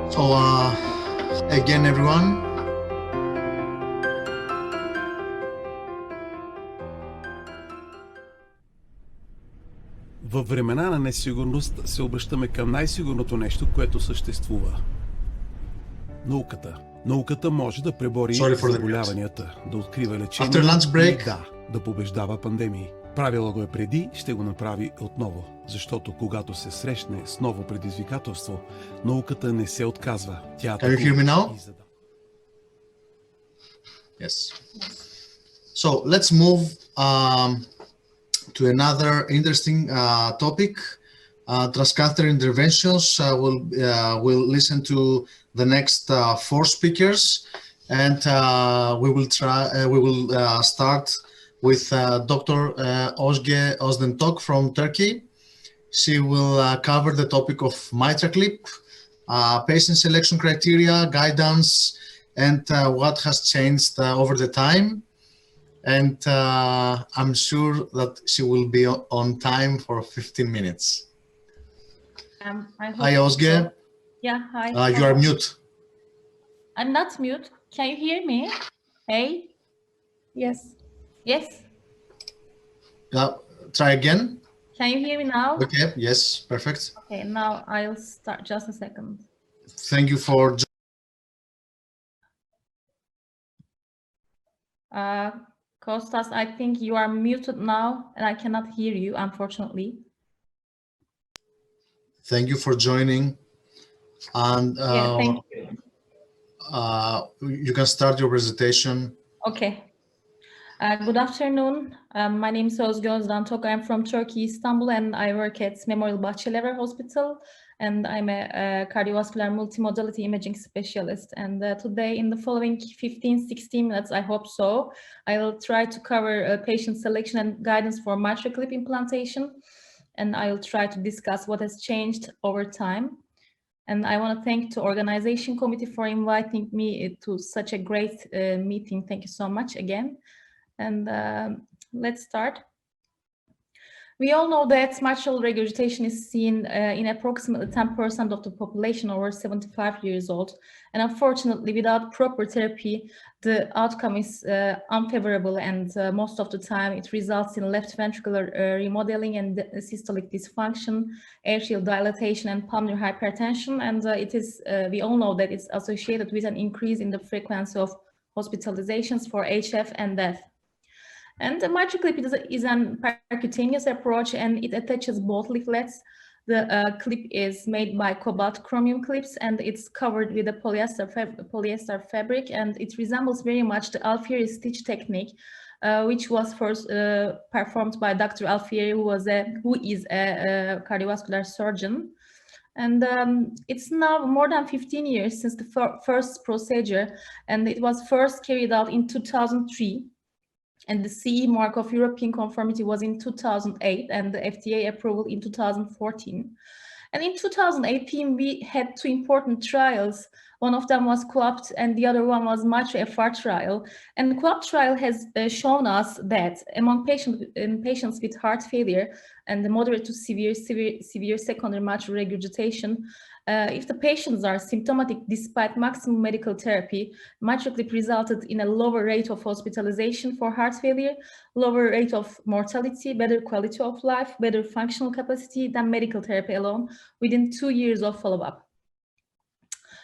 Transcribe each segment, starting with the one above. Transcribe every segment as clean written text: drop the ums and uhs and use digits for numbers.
So again, everyone. Във времена на несигурност се обръщаме към най-сигурното нещо, което съществува. Науката. Науката може да пребори заболяванията, да открива лечение и да побеждава пандемии. Правила го е преди, ще го направи отново. Защото когато се срещне с ново предизвикателство, науката не се отказва. Тя Can you hear me now? Yes. So let's move to another interesting topic. Transcatheter Interventions. We'll listen to the next 4 speakers, and we will start with Dr. Özge Özdentok from Turkey. She will cover the topic of Microclip, patient selection criteria, guidance, and what has changed over the time. And I'm sure that she will be on time for 15 minutes. Hi, Özge. So. Yeah, hi. You are mute. I'm not mute. Can you hear me? Hey? Yes. Yes? Try again. Can you hear me now? Okay, yes, perfect. Okay, now I'll start. Just a second. Thank you for... Kostas, I think you are muted now and I cannot hear you, unfortunately. Thank you for joining. And yeah, thank you. You can start your presentation. Okay. Good afternoon. My name is Özge Özdentok. I'm from Turkey, Istanbul, and I work at Memorial Bahçelievler Hospital. And I'm a cardiovascular multimodality imaging specialist. And today, in the following 15-16 minutes, I hope so, I will try to cover patient selection and guidance for Microclip implantation. And I will try to discuss what has changed over time. And I want to thank the organization committee for inviting me to such a great meeting. Thank you so much again. And let's start. We all know that mitral regurgitation is seen in approximately 10% of the population over 75 years old. And unfortunately, without proper therapy, the outcome is unfavorable, and most of the time it results in left ventricular remodeling and systolic dysfunction, atrial dilatation, and pulmonary hypertension. And we all know that it's associated with an increase in the frequency of hospitalizations for HF and death. And the Microclip is an percutaneous approach, and it attaches both leaflets. The clip is made by cobalt chromium clips, and it's covered with a polyester fabric, and it resembles very much the Alfieri stitch technique, which was first performed by Dr. Alfieri, who is a cardiovascular surgeon. And it's now more than 15 years since the first procedure, and it was first carried out in 2003. And the CE mark of European conformity was in 2008, and the FDA approval in 2014. And in 2018, we had 2 important trials. One of them was COAPT, and the other one was Micro-FR trial. And the COAPT trial has shown us that among patients with heart failure and the moderate to severe secondary mitral regurgitation, if the patients are symptomatic despite maximum medical therapy, Microclip resulted in a lower rate of hospitalization for heart failure, lower rate of mortality, better quality of life, better functional capacity than medical therapy alone within 2 years of follow-up.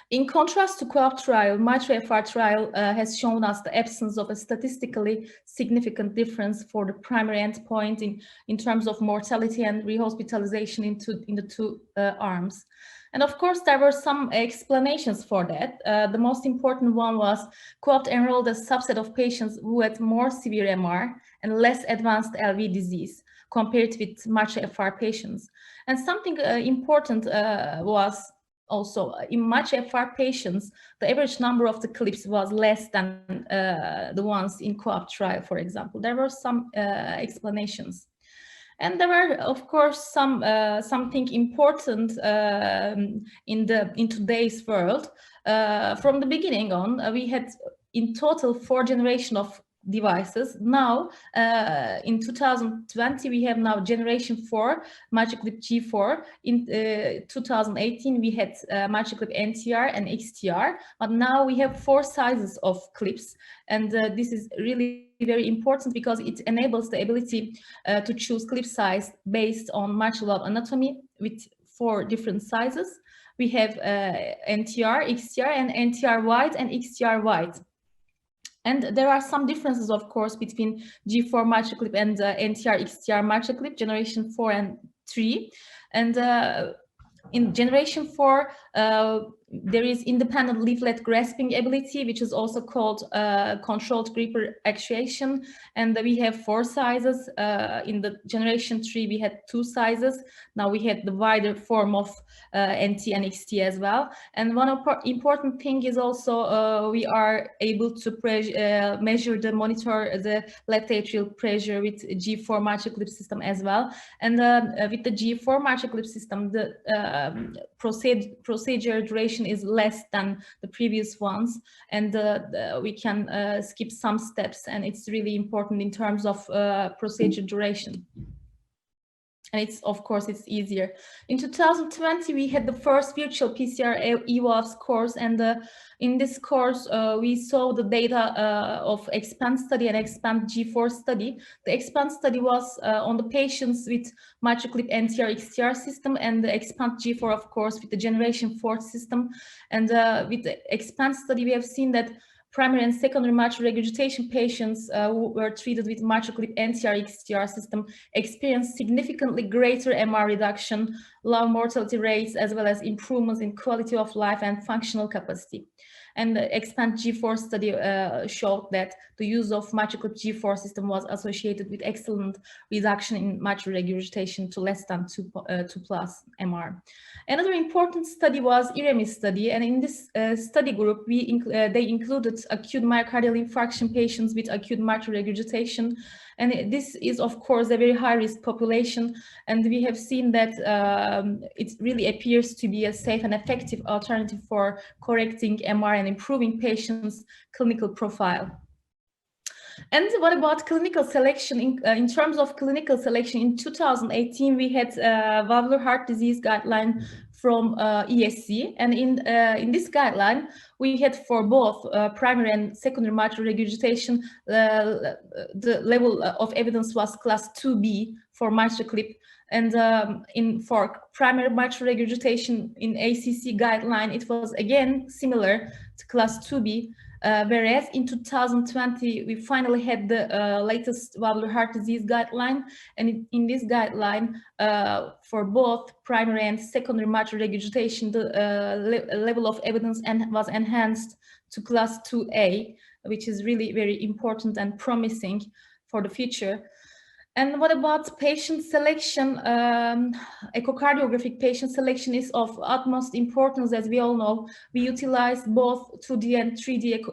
In contrast to COAPT trial, Micro-FR trial has shown us the absence of a statistically significant difference for the primary endpoint in terms of mortality and rehospitalization in the 2 arms. And of course, there were some explanations for that. The most important one was COAPT enrolled a subset of patients who had more severe MR and less advanced LV disease compared with Micro-FR patients. And something important was also in Micro-FR patients, the average number of the clips was less than the ones in COAPT trial, for example. There were some explanations. And there were, of course, something important in today's world. From the beginning on, we had in total 4 generations of devices. Now, in 2020, we have now generation 4, Microclip G4. In 2018, we had Microclip NTR and XTR, but now we have 4 sizes of clips. And this is really very important because it enables the ability to choose clip size based on mitral valve anatomy with 4 different sizes. We have NTR, XTR, and NTR wide and XTR wide. And there are some differences, of course, between G4 Microclip and NTR XTR Microclip generation 4 and 3. And in generation 4, there is independent leaflet grasping ability, which is also called controlled gripper actuation. And we have 4 sizes. In the generation 3, we had 2 sizes. Now we had the wider form of NT and XT as well. And one important thing is also we are able to measure the monitor the left atrial pressure with G4 Microclip system as well. And with the G4 Microclip system, the procedure duration is less than the previous ones, and we can skip some steps, and it's really important in terms of procedure duration. And it's, of course, it's easier. In 2020, we had the first virtual PCR EWAVS course, and in this course, we saw the data of EXPAND study and EXPAND G4 study. The EXPAND study was on the patients with Microclip NTR XTR system, and the EXPAND G4, of course, with the generation 4 system. And with the EXPAND study, we have seen that primary and secondary mitral regurgitation patients who were treated with Microclip NTR XTR system experienced significantly greater MR reduction, low mortality rates, as well as improvements in quality of life and functional capacity. And the EXPAND G4 study showed that the use of Microclip G4 system was associated with excellent reduction in mitral regurgitation to less than 2 plus MR. Another important study was Arrhythmias study, and in this study group, they included acute myocardial infarction patients with acute mitral regurgitation. And this is, of course, a very high-risk population, and we have seen that it really appears to be a safe and effective alternative for correcting MR and improving patients' clinical profile. And what about clinical selection? In terms of clinical selection, in 2018, we had valvular heart disease guideline from ESC, and in this guideline, we had for both primary and secondary mitral regurgitation, the level of evidence was class 2B for Microclip, and for primary mitral regurgitation in ACC guideline, it was again similar to class 2B. Whereas in 2020, we finally had the latest valvular heart disease guideline. And in this guideline, for both primary and secondary mitral regurgitation, the level of evidence was enhanced to class 2A, which is really very important and promising for the future. And what about patient selection? Echocardiographic patient selection is of utmost importance, as we all know. We utilize both 2D and 3D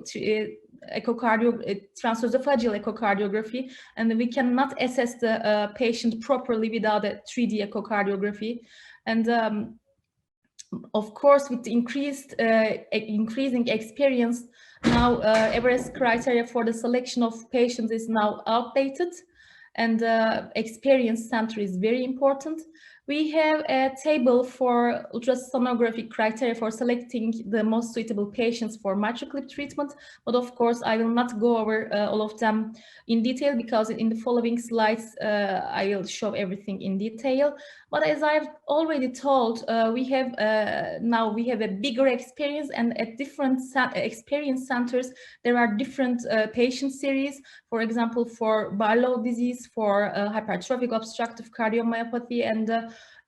transesophageal echocardiography, and we cannot assess the patient properly without a 3D echocardiography. And of course, with the increasing experience, now Everest criteria for the selection of patients is now outdated, and experience center is very important. We have a table for ultrasonographic criteria for selecting the most suitable patients for Microclip treatment, but of course I will not go over all of them in detail, because in the following slides I will show everything in detail. But as I've already told, we have now a bigger experience, and at different experience centers there are different patient series. For example, for Barlow disease, for hypertrophic obstructive cardiomyopathy, and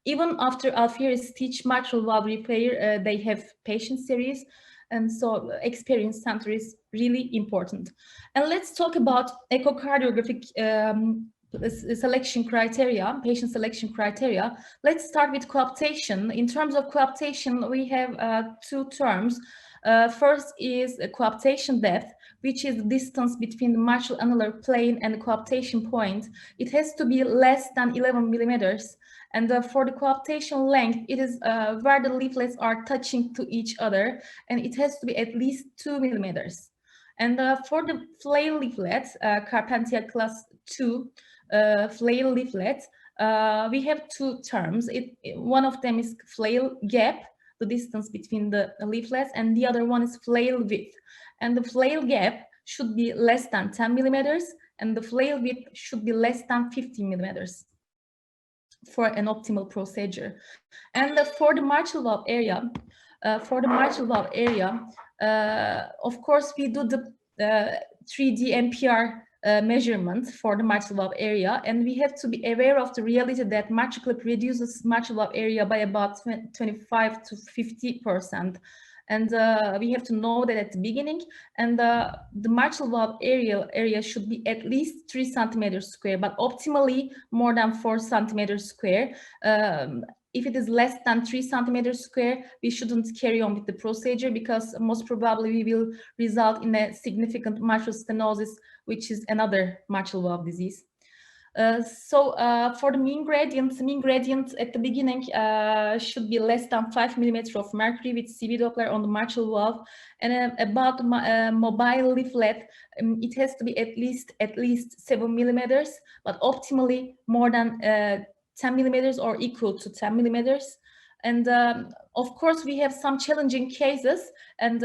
even after Alfieri-Stitch mitral valve repair, they have patient series. And so experience center is really important. And let's talk about echocardiographic selection criteria, patient selection criteria. Let's start with coaptation. In terms of coaptation, we have 2 terms. First is coaptation depth, which is the distance between the mitral annular plane and the coaptation point. It has to be less than 11 millimeters. And for the coaptation length, it is where the leaflets are touching to each other, and it has to be at least 2 millimeters. And for the flail leaflet, Carpentier class 2 flail leaflet, we have two terms. One of them is flail gap, the distance between the leaflets, and the other one is flail width. And the flail gap should be less than 10 millimeters, and the flail width should be less than 50 millimeters for an optimal procedure. And for the mitral valve area, of course, we do the 3D MPR measurement for the mitral valve area, and we have to be aware of the reality that Microclip reduces mitral valve area by about 25 to 50%. And we have to know that at the beginning, and the mitral valve area should be at least 3 centimeters square, but optimally more than 4 centimeters square. If it is less than 3 centimeters square, we shouldn't carry on with the procedure, because most probably we will result in a significant mitral stenosis, which is another mitral valve disease. For the mean gradient at the beginning should be less than 5 millimeters of mercury with CV Doppler on the mitral valve. And about mobile leaflet, it has to be at least 7 millimeters, but optimally more than 10 millimeters or equal to 10 millimeters. And of course, we have some challenging cases and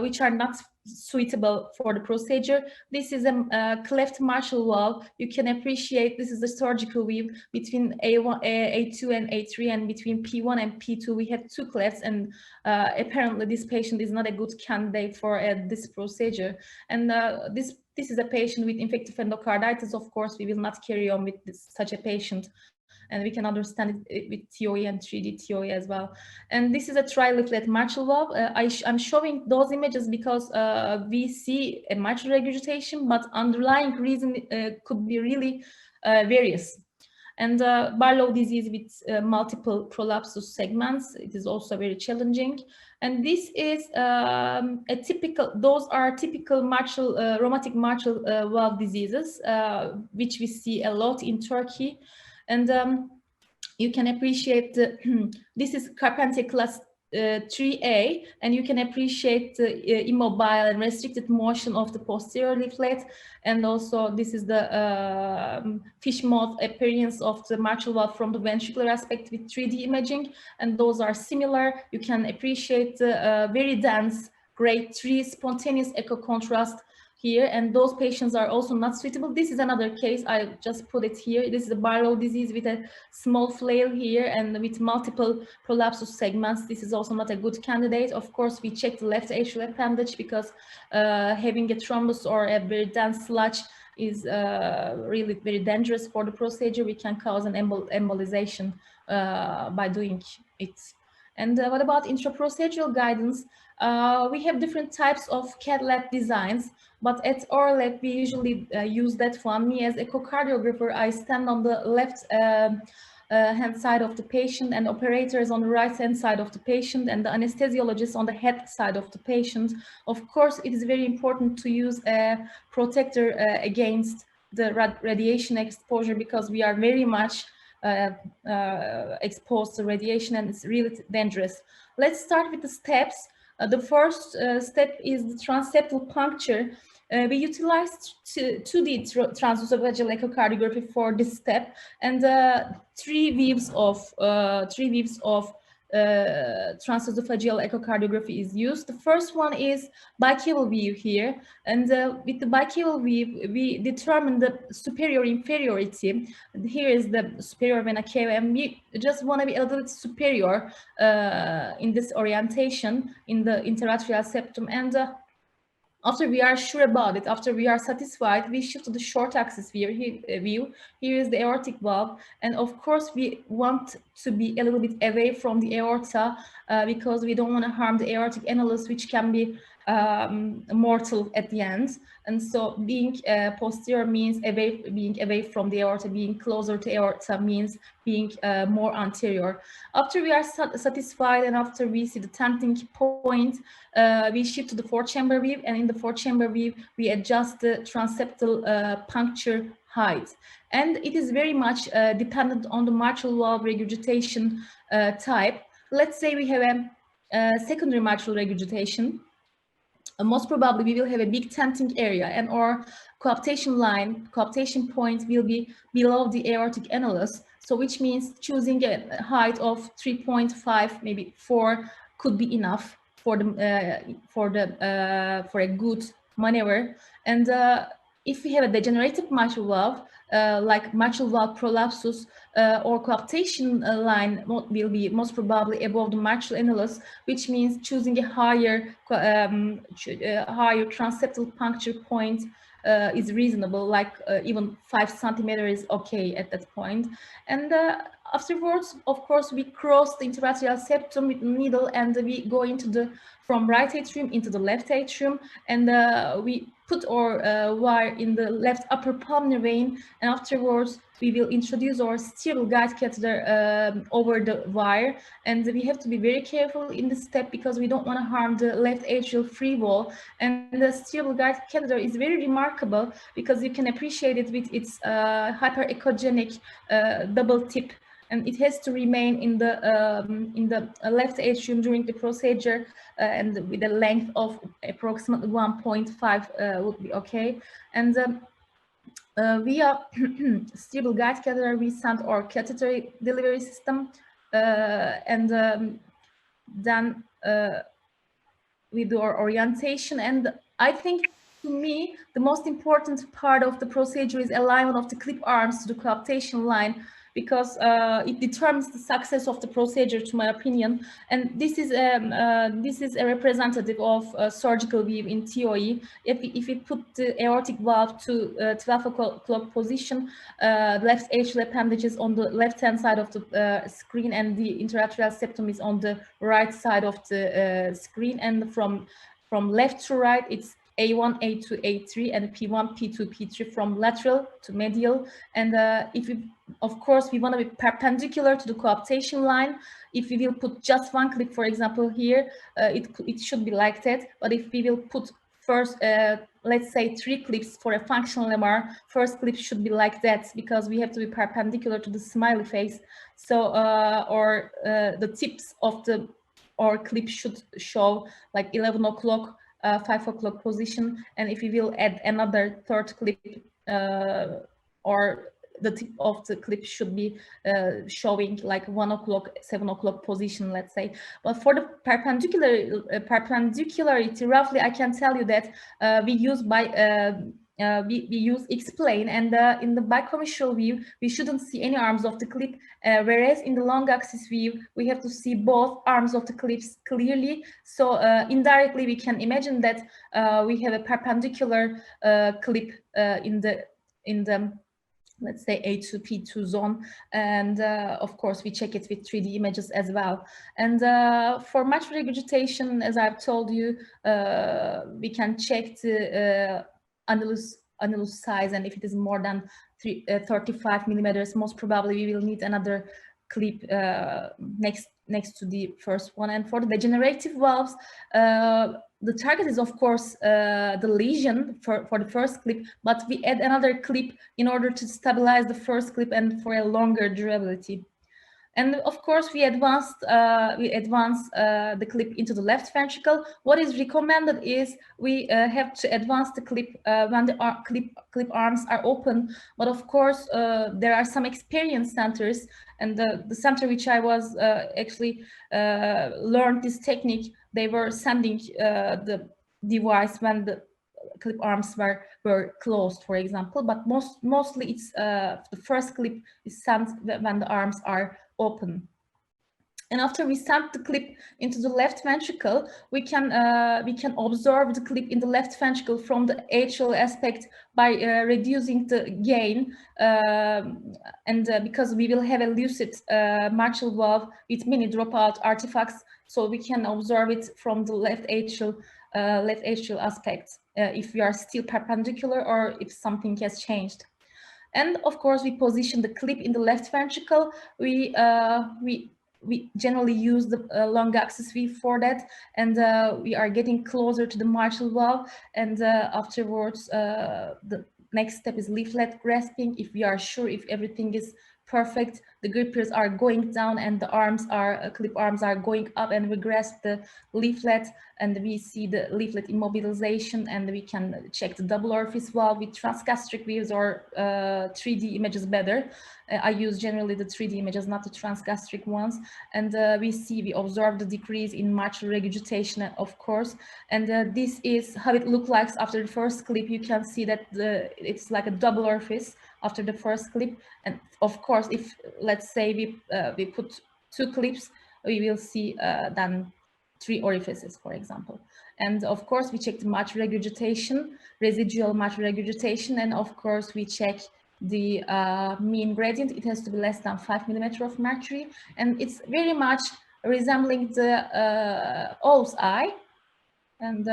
which are not suitable for the procedure. This is a cleft mitral valve. You can appreciate this is the surgical view between A1, A2 and A3, and between P1 and P2 we have 2 clefts, and apparently this patient is not a good candidate for this procedure. And this is a patient with infective endocarditis. Of course, we will not carry on with such a patient. And we can understand it with TOE and 3D TOE as well. And this is a tri-leaflet mitral valve. I'm showing those images because we see a mitral regurgitation, but underlying reason could be really various. And Barlow disease with multiple prolapsus segments, it is also very challenging. And this is those are typical mitral, rheumatic mitral valve diseases, which we see a lot in Turkey. And you can appreciate this is Carpentier class 3A, and you can appreciate the immobile and restricted motion of the posterior leaflet. And also this is the fish mouth appearance of the mitral valve from the ventricular aspect with 3D imaging, and those are similar. You can appreciate the very dense grade 3 spontaneous echo contrast here, and those patients are also not suitable. This is another case, I just put it here. This is a Barlow disease with a small flail here and with multiple prolapsus segments. This is also not a good candidate. Of course, we check the left atrial appendage because having a thrombus or a very dense sludge is really very dangerous for the procedure. We can cause an embolization by doing it. And what about intraprocedural guidance? We have different types of CAD lab designs, but at our lab, we usually use that one. Me as echocardiographer, I stand on the left hand side of the patient, and operators on the right hand side of the patient, and the anesthesiologist on the head side of the patient. Of course, it is very important to use a protector against the radiation exposure, because we are very much exposed to radiation, and it's really dangerous. Let's start with the steps. The first step is the transceptal puncture. We utilized 2D transesophageal echocardiography for this step, and 3 views of transesophageal echocardiography is used. The first one is bicaval view here, and with the bicaval view, we determine the superior inferiority. Here is the superior vena cava, and we just want to be a little bit superior in this orientation in the interatrial septum. And after we are sure about it, after we are satisfied, we shift to the short axis view. Here is the aortic valve. And of course, we want to be a little bit away from the aorta because we don't want to harm the aortic annulus, which can be mortal at the end. And so being posterior means being away from the aorta, being closer to aorta means being more anterior. After we are satisfied and after we see the tempting point, we shift to the 4-chamber view, and in the 4-chamber view, we adjust the transeptal puncture height. And it is very much dependent on the mitral valve regurgitation type. Let's say we have a secondary mitral regurgitation. most probably we will have a big tenting area, and our coaptation point will be below the aortic annulus. So which means choosing a height of 3.5, maybe 4 could be enough for a good maneuver. And if we have a degenerative mitral valve, like mitral valve prolapsus, or coaptation line will be most probably above the mitral annulus, which means choosing a higher transceptal puncture point is reasonable, like even 5 centimeters is okay at that point. And afterwards, of course, we cross the interatrial septum with needle, and we go from right atrium into the left atrium, and we put our wire in the left upper pulmonary vein, and afterwards we will introduce our steerable guide catheter over the wire. And we have to be very careful in this step because we don't want to harm the left atrial free wall. And the steerable guide catheter is very remarkable because you can appreciate it with its hyperechogenic double tip, and it has to remain in the left atrium during the procedure, and with a length of approximately 1.5 would be okay. And via steerable guide catheter, we send our catheter delivery system, and then we do our orientation. And I think, to me, the most important part of the procedure is alignment of the clip arms to the coaptation line, because it determines the success of the procedure, to my opinion. And this is a representative of surgical view in TOE. If we put the aortic valve to 12 o'clock position, the left atrial appendage is on the left-hand side of the screen, and the interatrial septum is on the right side of the screen. And from left to right, it's A1, A2, A3, and P1, P2, P3 from lateral to medial. And of course, we want to be perpendicular to the coaptation line. If we will put just one clip, for example, here, it should be like that. But if we will put first, let's say 3 clips for a functional MR, first clip should be like that, because we have to be perpendicular to the smiley face. So, the tips of our clip should show like 11 o'clock, 5 o'clock position. And if we will add another third clip, or the tip of the clip should be showing like 1 o'clock, 7 o'clock position, let's say. But for the perpendicularity, roughly, I can tell you that we use we use X-plane, and in the bicomissural view, we shouldn't see any arms of the clip, whereas in the long axis view, we have to see both arms of the clips clearly. So indirectly, we can imagine that we have a perpendicular clip in the let's say A2, P2 zone. And of course, we check it with 3D images as well. And for mitral regurgitation, as I've told you, we can check the annulus size, and if it is more than 35 millimeters, most probably we will need another clip next to the first one. And for the degenerative valves, the target is, of course, the lesion for the first clip, but we add another clip in order to stabilize the first clip and for a longer durability. And of course, we advance the clip into the left ventricle. What is recommended is we have to advance the clip when the clip arms are open. But of course, there are some experienced centers, and the center which I was actually learned this technique, they were sending the device when the clip arms were closed, for example. But mostly it's the first clip is sent when the arms are open. And after we send the clip into the left ventricle, we can observe the clip in the left ventricle from the atrial aspect by reducing the gain, and because we will have a lucid mitral valve with many dropout artifacts, so we can observe it from the left atrial aspect if we are still perpendicular or if something has changed. And of course, we position the clip in the left ventricle. We generally use the long axis V for that, and we are getting closer to the mitral valve. And afterwards, the next step is leaflet grasping. If we are sure if everything is perfect. The grippers are going down and the arms are, clip arms are going up, and we grasp the leaflet and we see the leaflet immobilization, and we can check the double orifice valve with transgastric views or 3D images better. I use generally the 3D images, not the transgastric ones. And we observe the decrease in mitral regurgitation, of course. And this is how it looks like after the first clip. You can see that it's like a double orifice after the first clip. And of course, if let's say we put 2 clips, we will see then 3 orifices, for example. And of course, we check the mitral regurgitation, residual mitral regurgitation, and of course, we check the mean gradient. It has to be less than 5 millimeters of mercury, and it's very much resembling the O's eye. And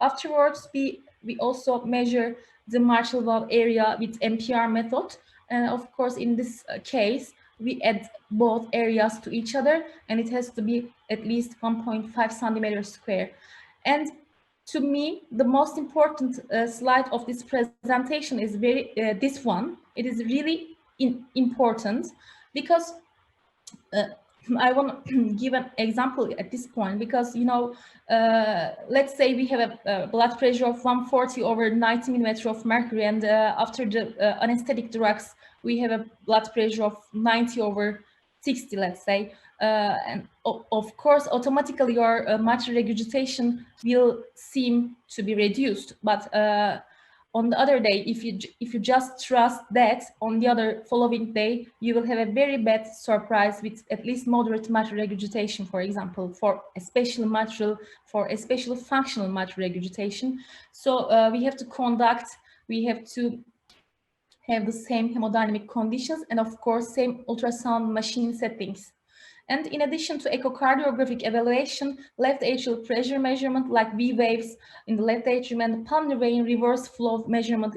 afterwards, we also measure the mitral valve area with MPR method. And of course, in this case, we add both areas to each other, and it has to be at least 1.5 centimeters square. And to me, the most important slide of this presentation is this one. It is really important because I want to give an example at this point, because, you know, let's say we have a blood pressure of 140 over 90 millimeters of mercury, and after the anesthetic drugs, we have a blood pressure of 90 over 60, let's say. And of course, automatically your mitral regurgitation will seem to be reduced. But on the other day, if you just trust that, on the other following day, you will have a very bad surprise with at least moderate mitral regurgitation, for example, for especially functional mitral regurgitation. So we have to have the same hemodynamic conditions, and of course, same ultrasound machine settings. And in addition to echocardiographic evaluation, left atrial pressure measurement like V waves in the left atrium and pulmonary vein reverse flow measurement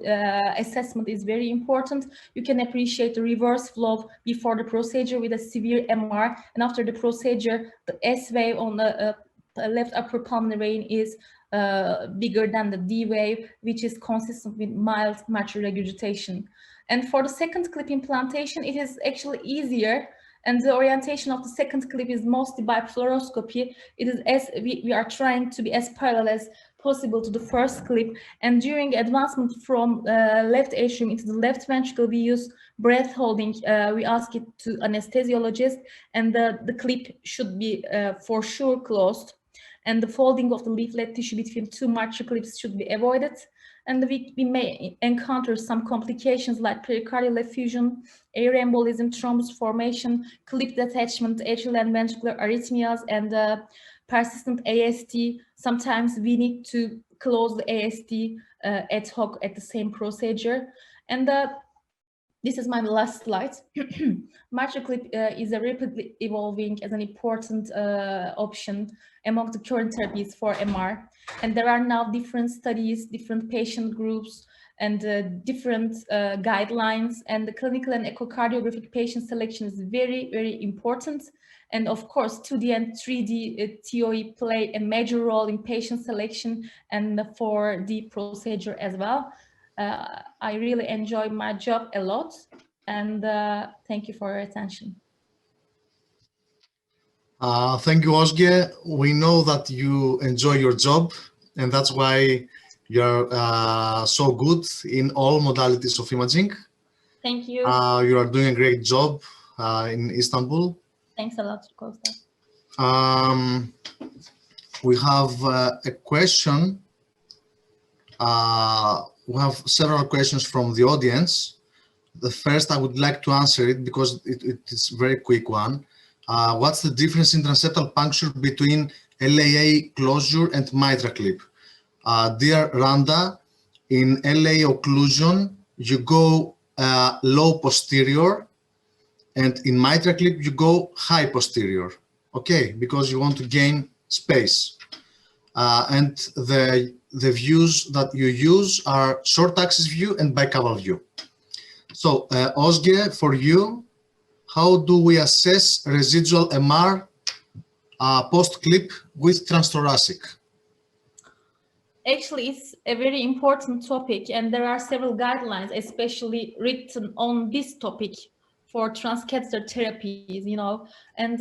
assessment is very important. You can appreciate the reverse flow before the procedure with a severe MR, and after the procedure, the S wave on the left upper pulmonary vein is bigger than the D wave, which is consistent with mild mitral regurgitation. And for the second clip implantation, it is actually easier. And the orientation of the second clip is mostly by fluoroscopy. It is as we are trying to be as parallel as possible to the first clip. And during advancement from left atrium into the left ventricle, we use breath holding. We ask it to anesthesiologist, and the clip should be for sure closed. And the folding of the leaflet tissue between 2 microclips should be avoided. And we may encounter some complications like pericardial effusion, air embolism, thrombus formation, clip detachment, atrial and ventricular arrhythmias, and persistent AST. Sometimes we need to close the AST ad hoc at the same procedure. And this is my last slide. Microclip is a rapidly evolving as an important option among the current therapies for MR. And there are now different studies, different patient groups, and different guidelines. And the clinical and echocardiographic patient selection is very, very important. And of course, 2D and 3D TOE play a major role in patient selection and for the procedure as well. I really enjoy my job a lot, and thank you for your attention. Thank you, Ozge. We know that you enjoy your job, and that's why you're so good in all modalities of imaging. Thank you. You are doing a great job in Istanbul. Thanks a lot, Costa. We have a question. We have several questions from the audience. The first, I would like to answer it because it is a very quick one. What's the difference in transceptal puncture between LAA closure and mitral clip? Dear Randa, in LAA occlusion, you go low posterior, and in mitral clip, you go high posterior, okay? Because you want to gain space. And the views that you use are short axis view and bicaval view. So Ozge, for you, how do we assess residual MR post-clip with transthoracic? Actually, it's a very important topic, and there are several guidelines, especially written on this topic for transcatheter therapies, you know. And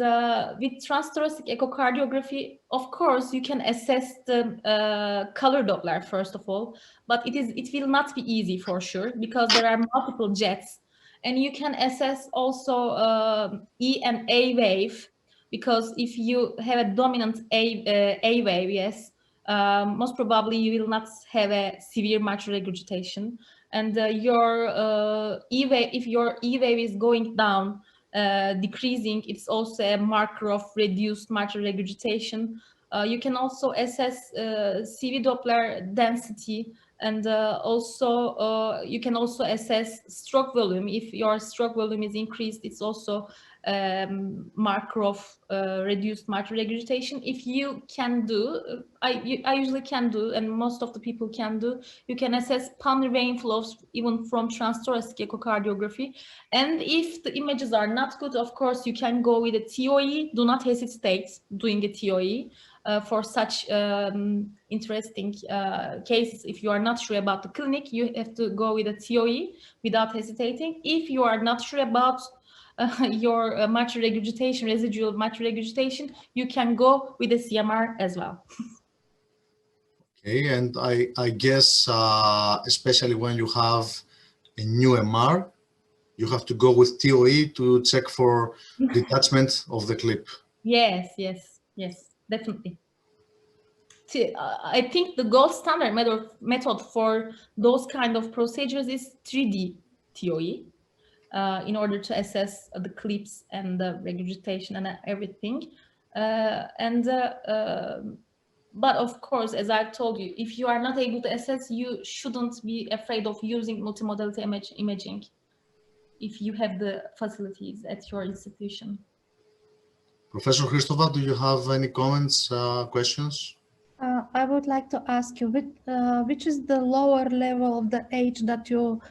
with transthoracic echocardiography, of course, you can assess the color Doppler first of all, but it will not be easy for sure because there are multiple jets, and you can assess also E and A wave, because if you have a dominant A wave, yes, most probably you will not have a severe mitral regurgitation. And your E wave, if your E wave is going down, decreasing, it's also a marker of reduced mitral regurgitation. You can also assess CV Doppler density, and also you can also assess stroke volume. If your stroke volume is increased, it's also marker of reduced mitral regurgitation. If you can do, I usually can do, and most of the people can do, you can assess pulmonary vein flows even from transthoracic echocardiography. And if the images are not good, of course, you can go with a TOE. Do not hesitate doing a TOE for such interesting cases. If you are not sure about the clinic, you have to go with a TOE without hesitating. If you are not sure about your mitral regurgitation, residual mitral regurgitation, you can go with a CMR as well. Okay, and I guess especially when you have a new MR, you have to go with TOE to check for detachment of the clip. Yes, yes, yes, definitely. I think the gold standard method for those kind of procedures is 3D TOE. In order to assess the clips and the regurgitation and everything. But of course, as I told you, if you are not able to assess, you shouldn't be afraid of using multimodality imaging if you have the facilities at your institution. Professor Christova, do you have any comments, questions? I would like to ask you, which is the lower level of the age that you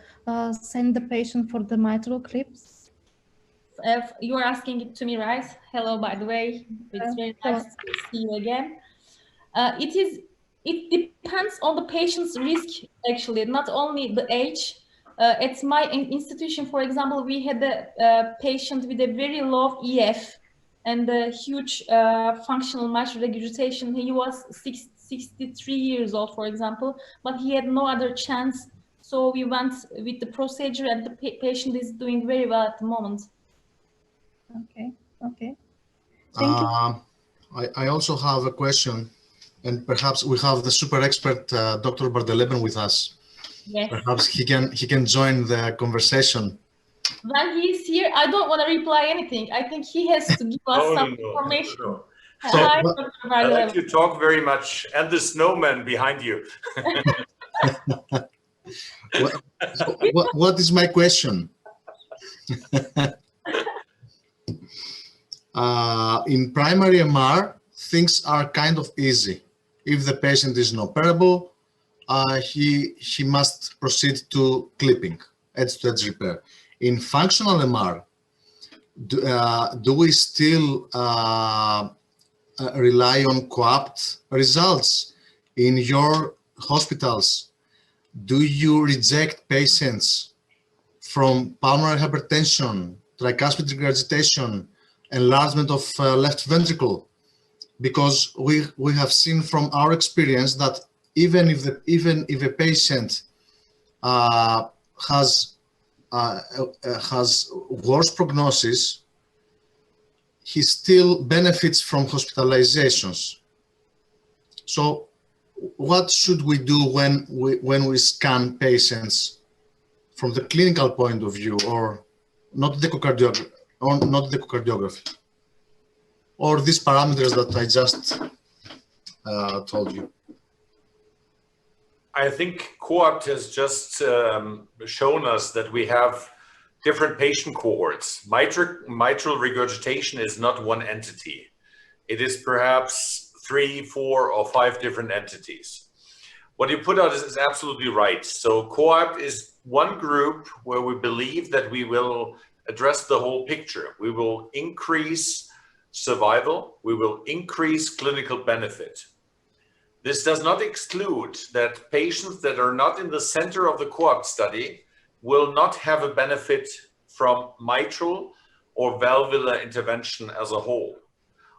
send the patient for the mitral clips? You are asking it to me, right? Hello, by the way. It's very nice to see you again. It depends on the patient's risk, actually, not only the age. At my institution, for example, we had a patient with a very low EF and a huge functional mitral regurgitation. He was 63 years old, for example, but he had no other chance. So we went with the procedure, and the patient is doing very well at the moment. Okay, okay. Thank you. I also have a question, and perhaps we have the super expert Dr. Bardeleben with us. Yes. Perhaps he can join the conversation. When he's here, I don't want to reply anything. I think he has to give us some information. No. So, Hi, I let you talk very much, and the snowman behind you. what is my question? In primary MR, things are kind of easy. If the patient is inoperable, he must proceed to clipping, edge-to-edge repair. In functional MR, do we still rely on co-opt results? In your hospitals, do you reject patients from pulmonary hypertension, tricuspid regurgitation, enlargement of left ventricle? Because we have seen from our experience that even if a patient has worse prognosis, he still benefits from hospitalizations. So what should we do when we scan patients from the clinical point of view, or not the echocardiography, or these parameters that I just told you? I think co-opt has just shown us that we have different patient cohorts. Mitral regurgitation is not one entity. It is perhaps 3, 4, or 5 different entities. What you put out is absolutely right. So co-opt is one group where we believe that we will address the whole picture. We will increase survival. We will increase clinical benefit. This does not exclude that patients that are not in the center of the co-opt study will not have a benefit from mitral or valvular intervention as a whole.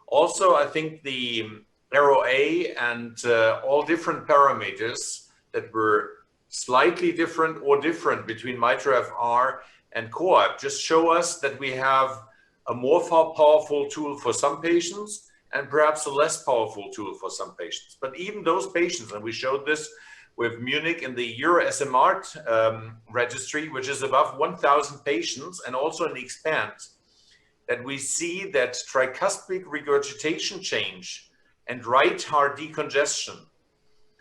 Also, I think the ROA and all different parameters that were slightly different or different between MITRA-FR and COAPT just show us that we have a more powerful tool for some patients and perhaps a less powerful tool for some patients. But even those patients, and we showed this with Munich in the EuroSMR registry, which is above 1,000 patients, and also in the EXPAND, that we see that tricuspid regurgitation change and right heart decongestion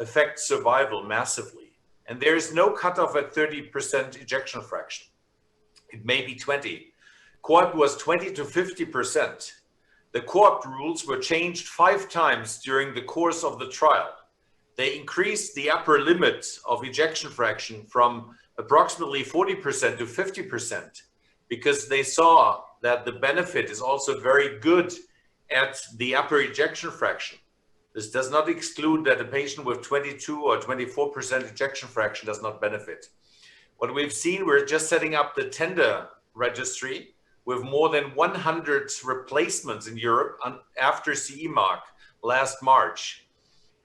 affect survival massively. And there is no cutoff at 30% ejection fraction. It may be 20. COAPT was 20 to 50%. The COAPT rules were changed 5 times during the course of the trial. They increased the upper limit of ejection fraction from approximately 40% to 50% because they saw that the benefit is also very good at the upper ejection fraction. This does not exclude that a patient with 22 or 24% ejection fraction does not benefit. What we've seen, we're just setting up the tender registry with more than 100 replacements in Europe after CE mark last March.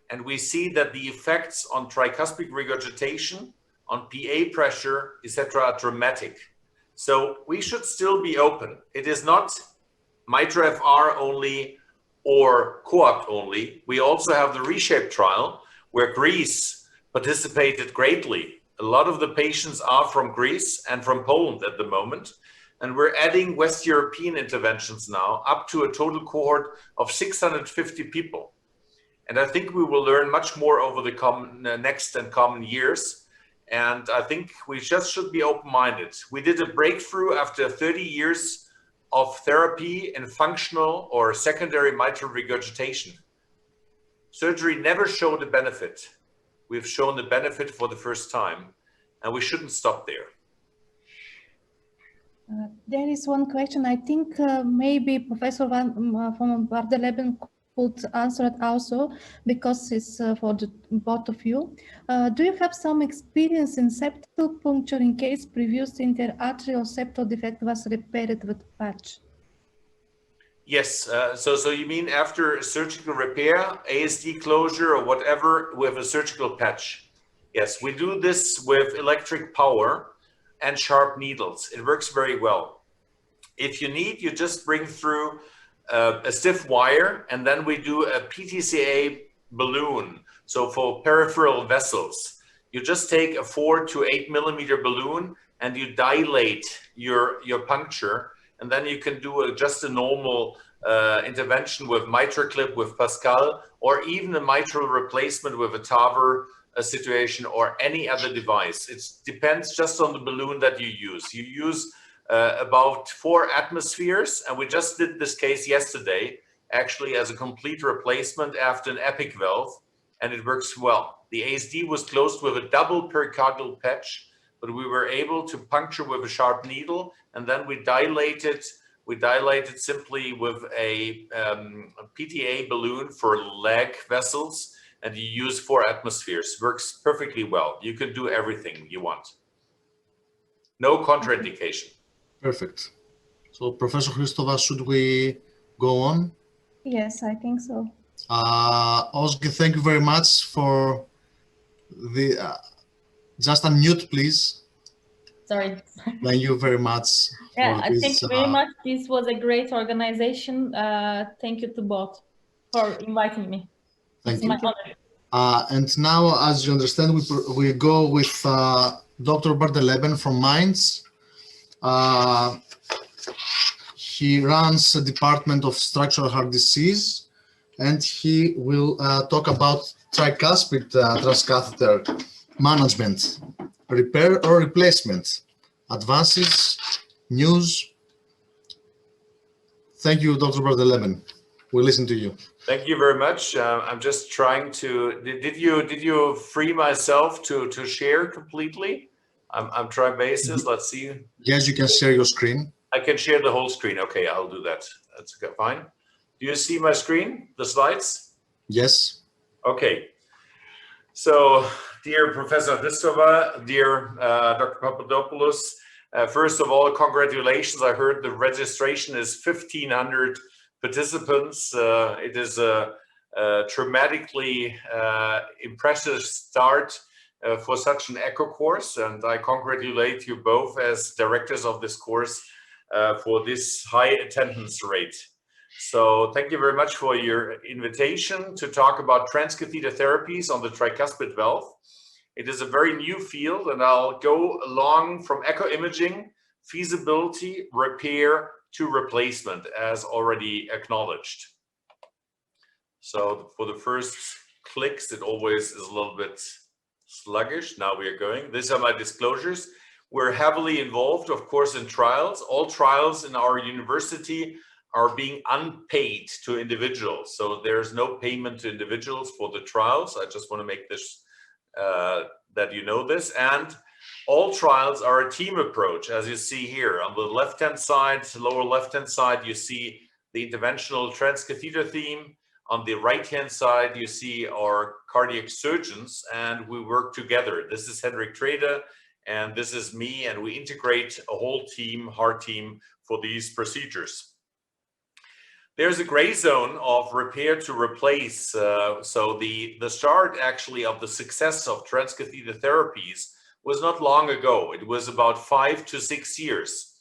And we see that the effects on tricuspid regurgitation, on PA pressure, etc. are dramatic. So we should still be open. It is not MITRA-FR only or COAPT only. We also have the Reshape Trial where Greece participated greatly. A lot of the patients are from Greece and from Poland at the moment. And we're adding West European interventions now up to a total cohort of 650 people. And I think we will learn much more over the next and coming years. And I think we just should be open-minded. We did a breakthrough after 30 years of therapy in functional or secondary mitral regurgitation. Surgery never showed a benefit. We've shown the benefit for the first time, and we shouldn't stop there. There is one question. I think maybe Professor von Bardeleben could answer it also, because it's for the both of you. Do you have some experience in septal puncture in case previous interatrial septal defect was repaired with patch? Yes, so you mean after surgical repair, ASD closure or whatever, with a surgical patch? Yes, we do this with electric power and sharp needles. It works very well. If you need, you just bring through a stiff wire, and then we do a PTCA balloon. So for peripheral vessels, you just take a 4 to 8 millimeter balloon and you dilate your puncture, and then you can do just a normal intervention with Microclip, with Pascal, or even a mitral replacement with a TAVR situation or any other device. It depends just on the balloon that you use. You use about 4 atmospheres, and we just did this case yesterday, actually as a complete replacement after an epic valve, and it works well. The ASD was closed with a double pericardial patch, but we were able to puncture with a sharp needle, and then we dilated simply with a PTA balloon for leg vessels, and you use 4 atmospheres. Works perfectly well. You can do everything you want. No contraindication. Perfect. So, Professor Christova, should we go on? Yes, I think so. Ozgi, thank you very much for the... just unmute, please. Sorry. Thank you very much. Yeah, thank you very much. This was a great organization. Thank you to both for inviting me. Thank it's you. My honor. And now, as you understand, we go with Dr. Bardeleben from Mainz. He runs a department of structural heart disease, and he will talk about tricuspid transcatheter management, repair or replacement, advances, news. Thank you, Dr. Bardeleben. We listen to you. Thank you very much. I'm just trying to. Did you free myself to share completely? I'm trying basis. Let's see. Yes, you can share your screen. I can share the whole screen. Okay, I'll do that. That's fine. Do you see my screen, the slides? Yes. Okay. So, dear Professor Christova, dear Dr. Papadopoulos, First of all, congratulations. I heard the registration is 1,500 participants. It is a dramatically impressive start for such an echo course, and I congratulate you both as directors of this course for this high attendance rate. So thank you very much for your invitation to talk about transcatheter therapies on the tricuspid valve. It is a very new field, and I'll go along from echo imaging, feasibility, repair to replacement, as already acknowledged. So for the first clicks, it always is a little bit sluggish. Now we are going. These are my disclosures. We're heavily involved, of course, in trials. All trials in our university are being unpaid to individuals. So there's no payment to individuals for the trials. I just want to make this, that you know this. And all trials are a team approach, as you see here. On the left-hand side, lower left-hand side, you see the interventional transcatheter theme. On the right-hand side, you see our cardiac surgeons, and we work together. This is Henrik Trede, and this is me, and we integrate a whole team, heart team, for these procedures. There's a gray zone of repair to replace. So the start actually of the success of transcatheter therapies was not long ago. It was about 5 to 6 years.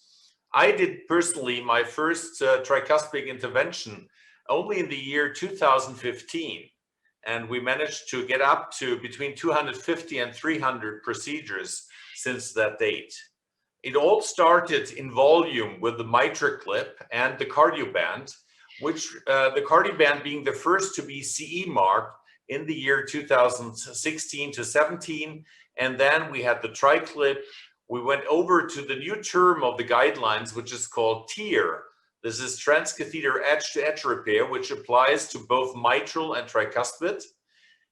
I did personally my first tricuspid intervention only in the year 2015. And we managed to get up to between 250 and 300 procedures since that date. It all started in volume with the Microclip and the Cardioband, which the Cardioband being the first to be CE marked in the year 2016 to 17. And then we had the Triclip. We went over to the new term of the guidelines, which is called TEER. This is transcatheter edge-to-edge repair, which applies to both mitral and tricuspid.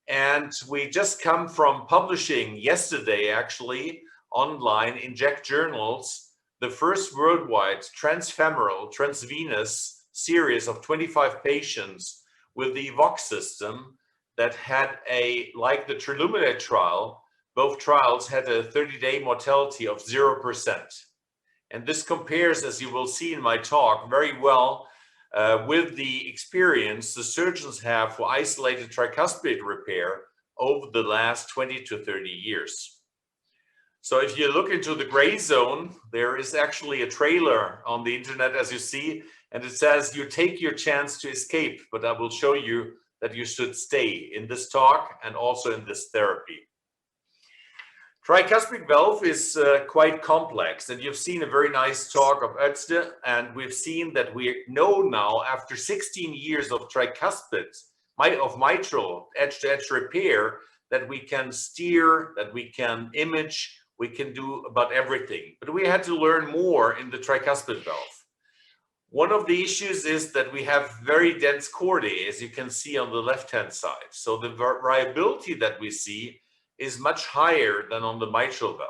And we just come from publishing yesterday, actually, online in JACC journals, the first worldwide transfemoral, transvenous series of 25 patients with the EVOC system that had like the Trilluminate Trial, both trials had a 30-day mortality of 0%. And this compares, as you will see in my talk, very well with the experience the surgeons have for isolated tricuspid repair over the last 20 to 30 years. So if you look into the gray zone, there is actually a trailer on the internet, as you see, and it says, you take your chance to escape, but I will show you that you should stay in this talk and also in this therapy. Tricuspid valve is quite complex, and you've seen a very nice talk of Özde, and we've seen that we know now, after 16 years of tricuspid, of mitral edge-to-edge repair, that we can steer, that we can image, we can do about everything. But we had to learn more in the tricuspid valve. One of the issues is that we have very dense chordae, as you can see on the left-hand side. So the variability that we see is much higher than on the mitral valve.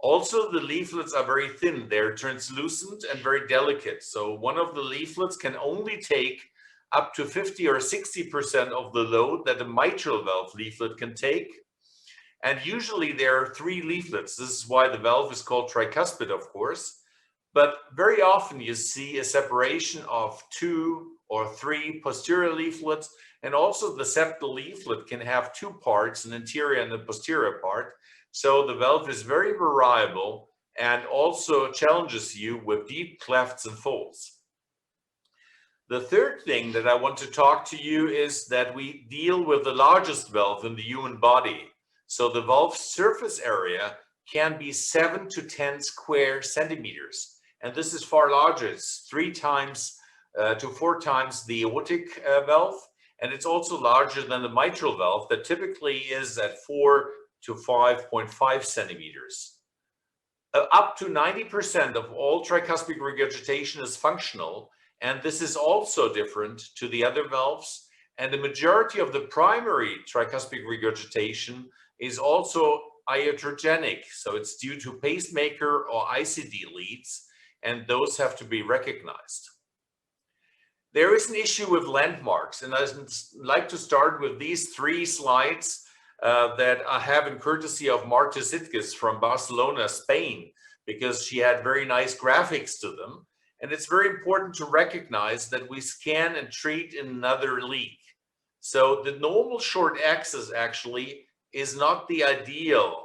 Also, the leaflets are very thin. They're translucent and very delicate. So one of the leaflets can only take up to 50 or 60% of the load that a mitral valve leaflet can take. And usually there are 3 leaflets. This is why the valve is called tricuspid, of course. But very often you see a separation of 2 or 3 posterior leaflets, and also the septal leaflet can have 2 parts, an anterior and a posterior part. So the valve is very variable and also challenges you with deep clefts and folds. The third thing that I want to talk to you is that we deal with the largest valve in the human body. So the valve surface area can be 7 to 10 square centimeters. And this is far larger. It's 3 times to 4 times the aortic valve. And it's also larger than the mitral valve that typically is at 4 to 5.5 centimeters. Up to 90% of all tricuspid regurgitation is functional. And this is also different to the other valves. And the majority of the primary tricuspid regurgitation is also iatrogenic. So it's due to pacemaker or ICD leads, and those have to be recognized. There is an issue with landmarks, and I'd like to start with these 3 slides that I have in courtesy of Marta Sitges from Barcelona, Spain, because she had very nice graphics to them. And it's very important to recognize that we scan and treat another leak. So the normal short axis actually is not the ideal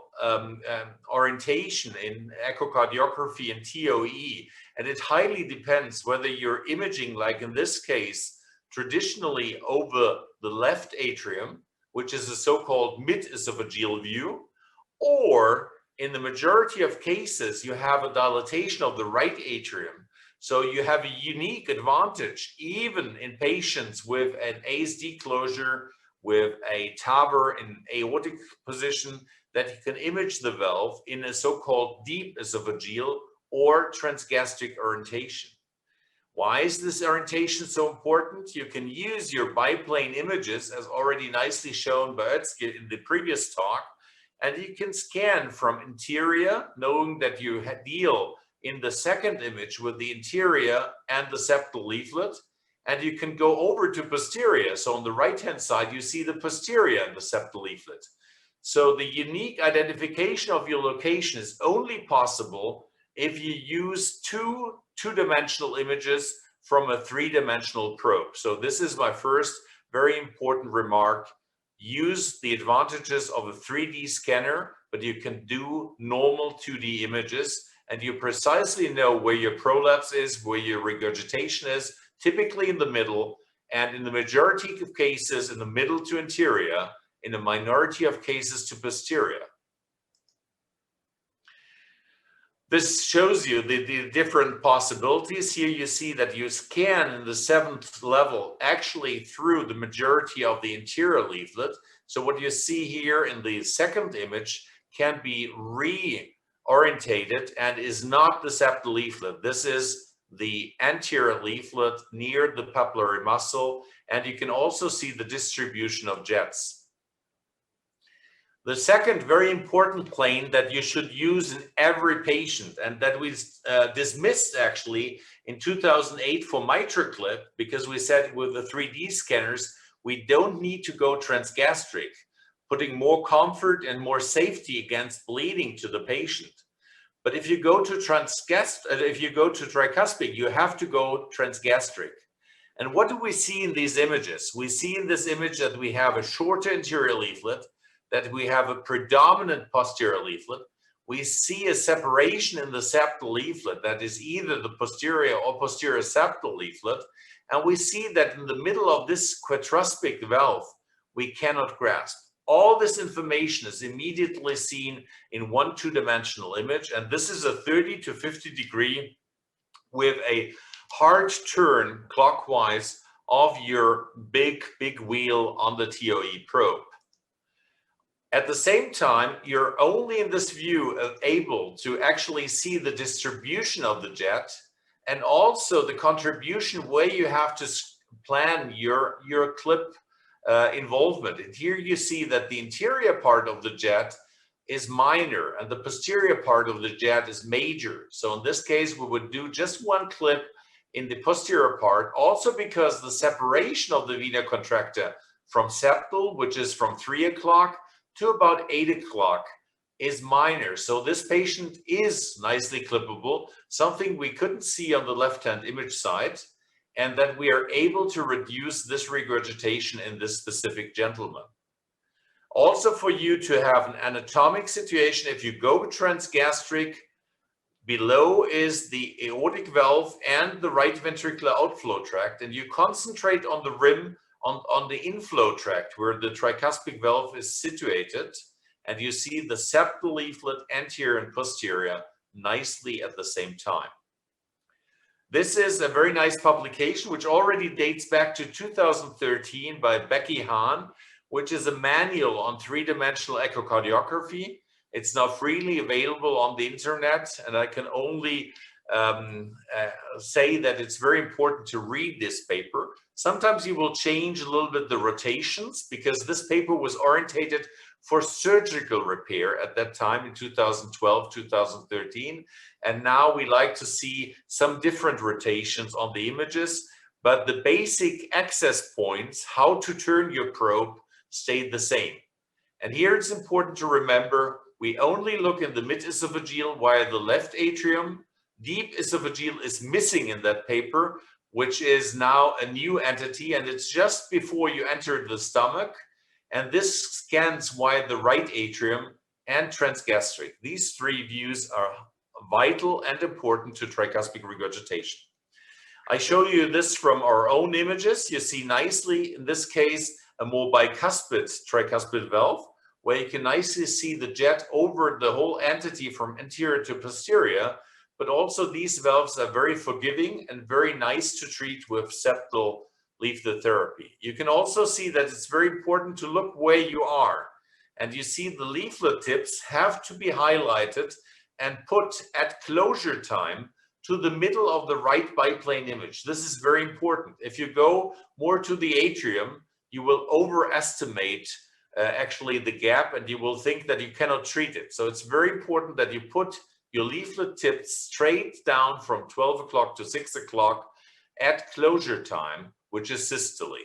orientation in echocardiography and TOE. And it highly depends whether you're imaging, like in this case, traditionally over the left atrium, which is a so-called mid-esophageal view, or in the majority of cases, you have a dilatation of the right atrium. So you have a unique advantage, even in patients with an ASD closure, with a TAVR in aortic position, that you can image the valve in a so-called deep esophageal or transgastric orientation. Why is this orientation so important? You can use your biplane images, as already nicely shown by Özge in the previous talk, and you can scan from interior, knowing that you deal in the second image with the interior and the septal leaflet, and you can go over to posterior. So on the right-hand side, you see the posterior and the septal leaflet. So the unique identification of your location is only possible if you use two-dimensional images from a three-dimensional probe. So this is my first very important remark. Use the advantages of a 3D scanner, but you can do normal 2D images, and you precisely know where your prolapse is, where your regurgitation is, typically in the middle, and in the majority of cases in the middle to interior, in a minority of cases to posterior. This shows you the different possibilities. Here you see that you scan in the 7th level actually through the majority of the interior leaflet. So what you see here in the second image can be reorientated and is not the septal leaflet. This is the anterior leaflet near the papillary muscle, and you can also see the distribution of jets. The second very important plane that you should use in every patient, and that we dismissed actually in 2008 for Microclip, because we said with the 3D scanners, we don't need to go transgastric, putting more comfort and more safety against bleeding to the patient. But if you go to tricuspid, you have to go transgastric. And what do we see in these images? We see in this image that we have a shorter interior leaflet, that we have a predominant posterior leaflet. We see a separation in the septal leaflet that is either the posterior or posterior septal leaflet. And we see that in the middle of this quadruspic valve, we cannot grasp. All this information is immediately seen in one two-dimensional image. And this is a 30 to 50 degree with a hard turn clockwise of your big wheel on the TOE probe. At the same time, you're only in this view able to actually see the distribution of the jet and also the contribution where you have to plan your clip involvement. And here you see that the interior part of the jet is minor and the posterior part of the jet is major. So in this case, we would do just one clip in the posterior part, also because the separation of the vena contracta from septal, which is from 3 o'clock to about 8 o'clock, is minor. So this patient is nicely clippable, something we couldn't see on the left-hand image side, and that we are able to reduce this regurgitation in this specific gentleman. Also for you to have an anatomic situation, if you go transgastric, below is the aortic valve and the right ventricular outflow tract, and you concentrate on the rim, on the inflow tract where the tricuspid valve is situated, and you see the septal leaflet anterior and posterior nicely at the same time. This is a very nice publication which already dates back to 2013 by Becky Hahn, which is a manual on three-dimensional echocardiography. It's now freely available on the internet, and I can only say that it's very important to read this paper. Sometimes you will change a little bit the rotations, because this paper was orientated for surgical repair at that time in 2012, 2013. And now we like to see some different rotations on the images, but the basic access points, how to turn your probe, stayed the same. And here it's important to remember, We only look in the mid-esophageal via the left atrium. Deep esophageal is missing in that paper, which is now a new entity, and it's just before you enter the stomach. And this scans via the right atrium and transgastric. These three views are vital and important to tricuspid regurgitation. I show you this from our own images. You see nicely, in this case, a more bicuspid tricuspid valve, where you can nicely see the jet over the whole entity from anterior to posterior. But also these valves are very forgiving and very nice to treat with septal leaflet therapy. You can also see that it's very important to look where you are. And you see the leaflet tips have to be highlighted and put at closure time to the middle of the right biplane image. This is very important. If you go more to the atrium, you will overestimate actually the gap, and you will think that you cannot treat it. So it's very important that you put your leaflet tips straight down from 12 o'clock to 6 o'clock at closure time, which is systole.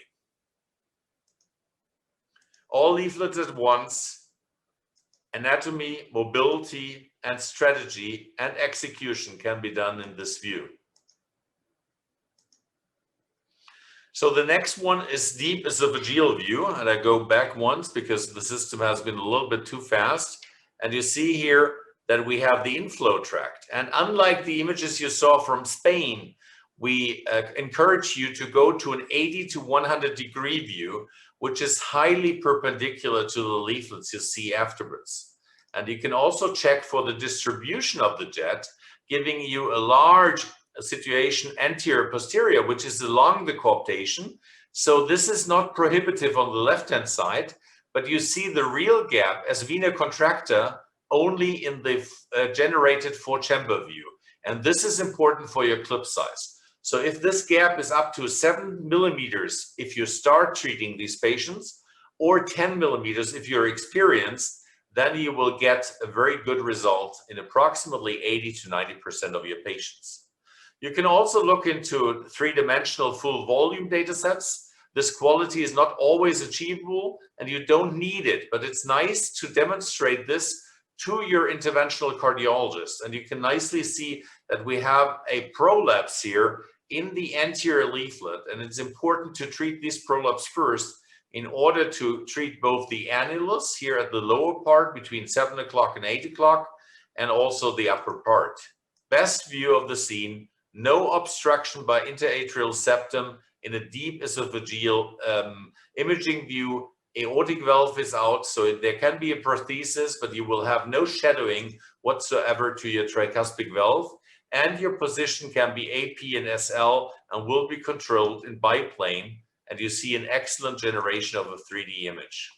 All leaflets at once, anatomy, mobility, and strategy and execution can be done in this view. So the next one is deep esophageal view, and I go back once because the system has been a little bit too fast. And you see here that we have the inflow tract. And unlike the images you saw from Spain, we encourage you to go to an 80 to 100 degree view, which is highly perpendicular to the leaflets you see afterwards. And you can also check for the distribution of the jet, giving you a large situation anterior posterior, which is along the coaptation. So this is not prohibitive on the left-hand side, but you see the real gap as vena contracta only in the generated four-chamber view. And this is important for your clip size. So if this gap is up to 7 millimeters, if you start treating these patients, or 10 millimeters if you're experienced, then you will get a very good result in approximately 80 to 90% of your patients. You can also look into three-dimensional full volume data sets. This quality is not always achievable and you don't need it, but it's nice to demonstrate this to your interventional cardiologist. And you can nicely see that we have a prolapse here in the anterior leaflet, and it's important to treat these prolapse first in order to treat both the annulus here at the lower part between 7 o'clock and 8 o'clock, and also the upper part. Best view of the scene, no obstruction by interatrial septum in a deep esophageal imaging view. Aortic valve is out, so there can be a prosthesis, but you will have no shadowing whatsoever to your tricuspid valve, and your position can be AP and SL and will be controlled in biplane, and you see an excellent generation of a 3D image.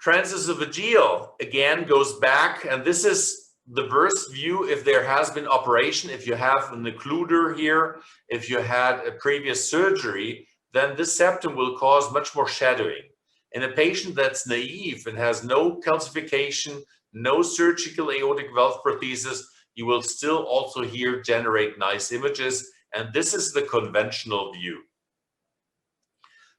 Transesophageal again goes back, and this is the worst view if there has been operation. If you have an occluder here, if you had a previous surgery, then this septum will cause much more shadowing. In a patient that's naive and has no calcification, no surgical aortic valve prosthesis, you will still also here generate nice images, and this is the conventional view.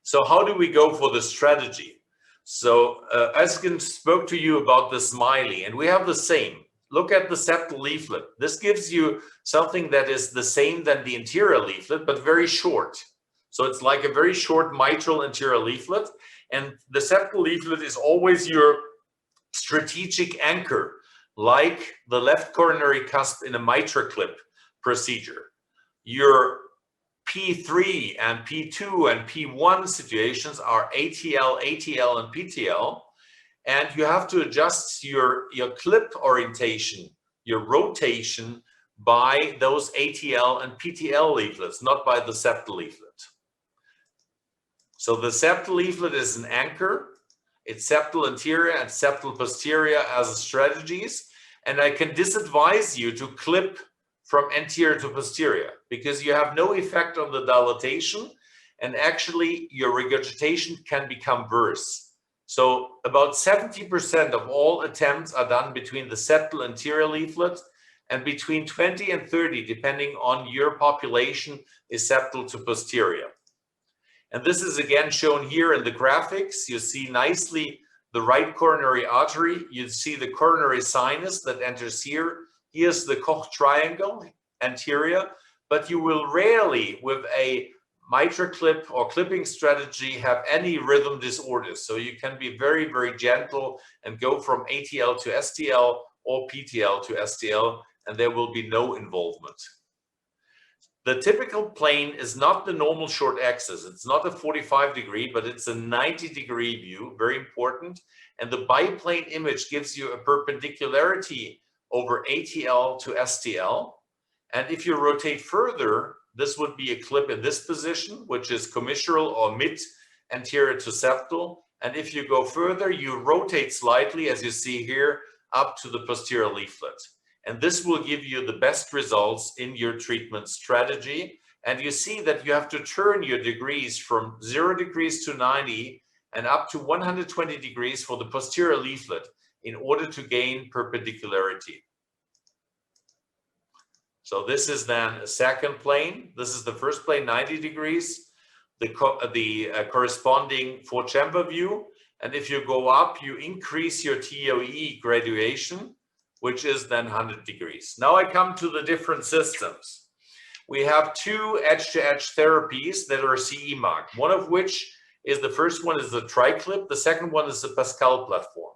So how do we go for the strategy? So Eskin spoke to you about the smiley, and we have the same. Look at the septal leaflet. This gives you something that is the same than the anterior leaflet, but very short. So it's like a very short mitral anterior leaflet, and the septal leaflet is always your strategic anchor, like the left coronary cusp in a Microclip procedure. Your P3 and P2 and P1 situations are ATL, ATL, and PTL, and you have to adjust your clip orientation, your rotation, by those ATL and PTL leaflets, not by the septal leaflet. So the septal leaflet is an anchor. It's septal anterior and septal posterior as strategies. And I can disadvise you to clip from anterior to posterior because you have no effect on the dilatation, and actually your regurgitation can become worse. So about 70% of all attempts are done between the septal anterior leaflet, and between 20 and 30, depending on your population, is septal to posterior. And this is again shown here in the graphics. You see nicely the right coronary artery. You see the coronary sinus that enters here. Here's the Koch triangle anterior, but you will rarely with a Microclip or clipping strategy have any rhythm disorders. So you can be very, very gentle and go from ATL to STL or PTL to STL, and there will be no involvement. The typical plane is not the normal short axis. It's not a 45-degree, but it's a 90-degree view, very important. And the biplane image gives you a perpendicularity over ATL to STL. And if you rotate further, this would be a clip in this position, which is commissural or mid-anterior to septal. And if you go further, you rotate slightly, as you see here, up to the posterior leaflet. And this will give you the best results in your treatment strategy. And you see that you have to turn your degrees from 0 degrees to 90 and up to 120 degrees for the posterior leaflet in order to gain perpendicularity. So this is then a second plane. This is the first plane, 90 degrees, the corresponding four-chamber view. And if you go up, you increase your TOE graduation, which is then 100 degrees. Now I come to the different systems. We have two edge-to-edge therapies that are CE marked, one of which is the first one is the Triclip, the second one is the Pascal platform.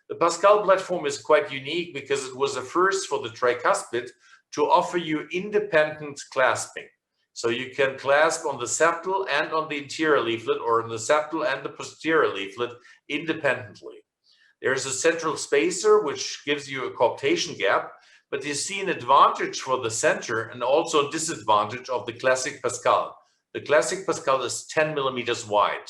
The Pascal platform is quite unique because it was the first for the tricuspid to offer you independent clasping. So you can clasp on the septal and on the anterior leaflet, or on the septal and the posterior leaflet independently. There's a central spacer, which gives you a coaptation gap, but you see an advantage for the center and also a disadvantage of the classic Pascal. The classic Pascal is 10 millimeters wide.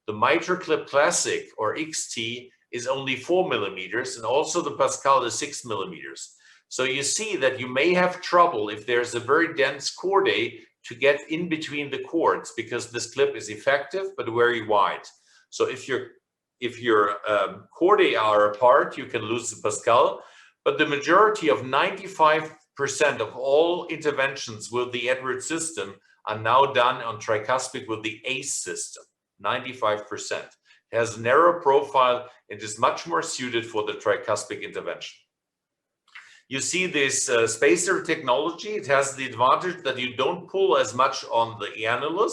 The Microclip Classic, or XT, is only 4 millimeters, and also the Pascal is 6 millimeters. So you see that you may have trouble if there's a very dense chordae to get in between the chords, because this clip is effective but very wide. So if your chordae are apart, you can lose the Pascal, but the majority of 95% of all interventions with the Edwards system are now done on tricuspid with the ACE system, 95%. It has a narrow profile. It is much more suited for the tricuspid intervention. You see this spacer technology. It has the advantage that you don't pull as much on the annulus,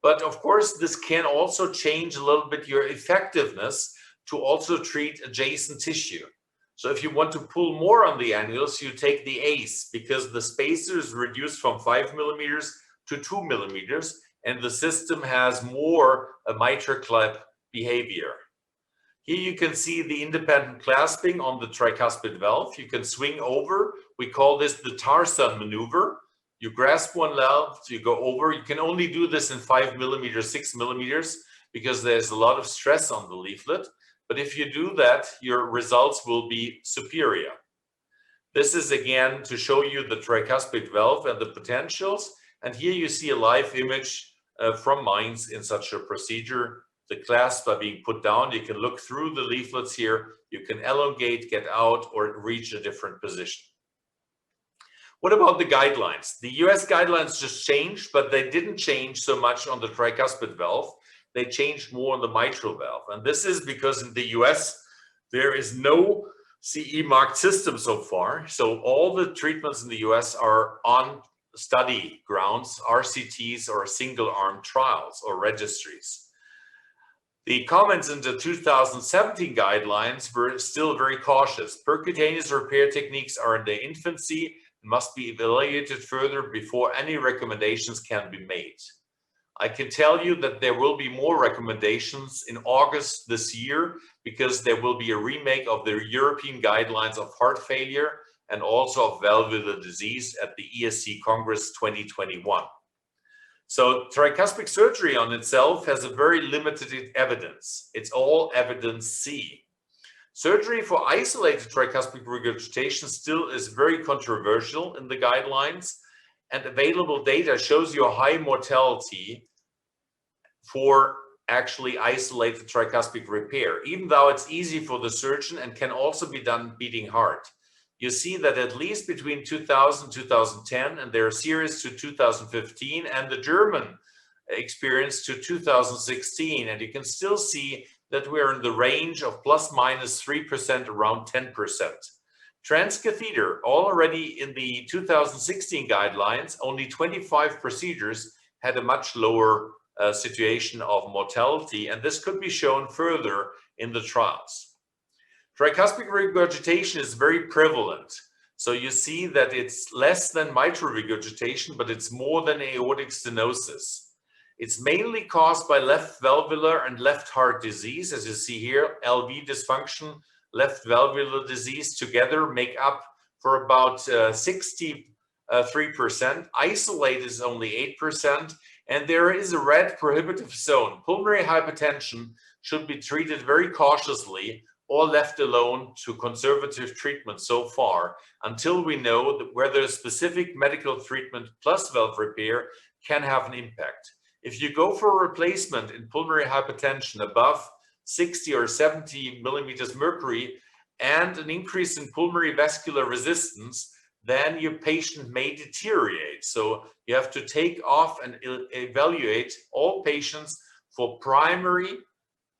but of course this can also change a little bit your effectiveness to also treat adjacent tissue. So if you want to pull more on the annulus, you take the ACE, because the spacer is reduced from 5 millimeters to 2 millimeters, and the system has more a Microclip behavior. Here you can see the independent clasping on the tricuspid valve. You can swing over. We call this the Tarsal Maneuver. You grasp one valve, you go over. You can only do this in 5 millimeters, 6 millimeters, because there's a lot of stress on the leaflet. But if you do that, your results will be superior. This is again to show you the tricuspid valve and the potentials. And here you see a live image from Mainz in such a procedure. The clasps are being put down. You can look through the leaflets here. You can elongate, get out, or reach a different position. What about the guidelines? The US guidelines just changed, but they didn't change so much on the tricuspid valve. They changed more on the mitral valve. And this is because in the US, there is no CE marked system so far. So all the treatments in the US are on study grounds, RCTs, or single arm trials or registries. The comments in the 2017 guidelines were still very cautious. Percutaneous repair techniques are in their infancy and must be evaluated further before any recommendations can be made. I can tell you that there will be more recommendations in August this year, because there will be a remake of the European guidelines of heart failure and also of valvular disease at the ESC Congress 2021. So tricuspid surgery on itself has a very limited evidence. It's all evidence C. Surgery for isolated tricuspid regurgitation still is very controversial in the guidelines, and available data shows you a high mortality for actually isolated tricuspid repair, even though it's easy for the surgeon and can also be done beating heart. You see that at least between 2000 and 2010, and there are series to 2015, and the German experience to 2016, and you can still see that we're in the range of plus minus 3%, around 10%. Transcatheter, already in the 2016 guidelines, only 25 procedures had a much lower situation of mortality, and this could be shown further in the trials. Tricuspid regurgitation is very prevalent. So you see that it's less than mitral regurgitation, but it's more than aortic stenosis. It's mainly caused by left valvular and left heart disease, as you see here. LV dysfunction, left valvular disease together make up for about 63%. Isolated is only 8%, and there is a red prohibitive zone. Pulmonary hypertension should be treated very cautiously or left alone to conservative treatment so far, until we know that whether specific medical treatment plus valve repair can have an impact. If you go for a replacement in pulmonary hypertension above 60 or 70 millimeters mercury and an increase in pulmonary vascular resistance, then your patient may deteriorate. So you have to take off and evaluate all patients for primary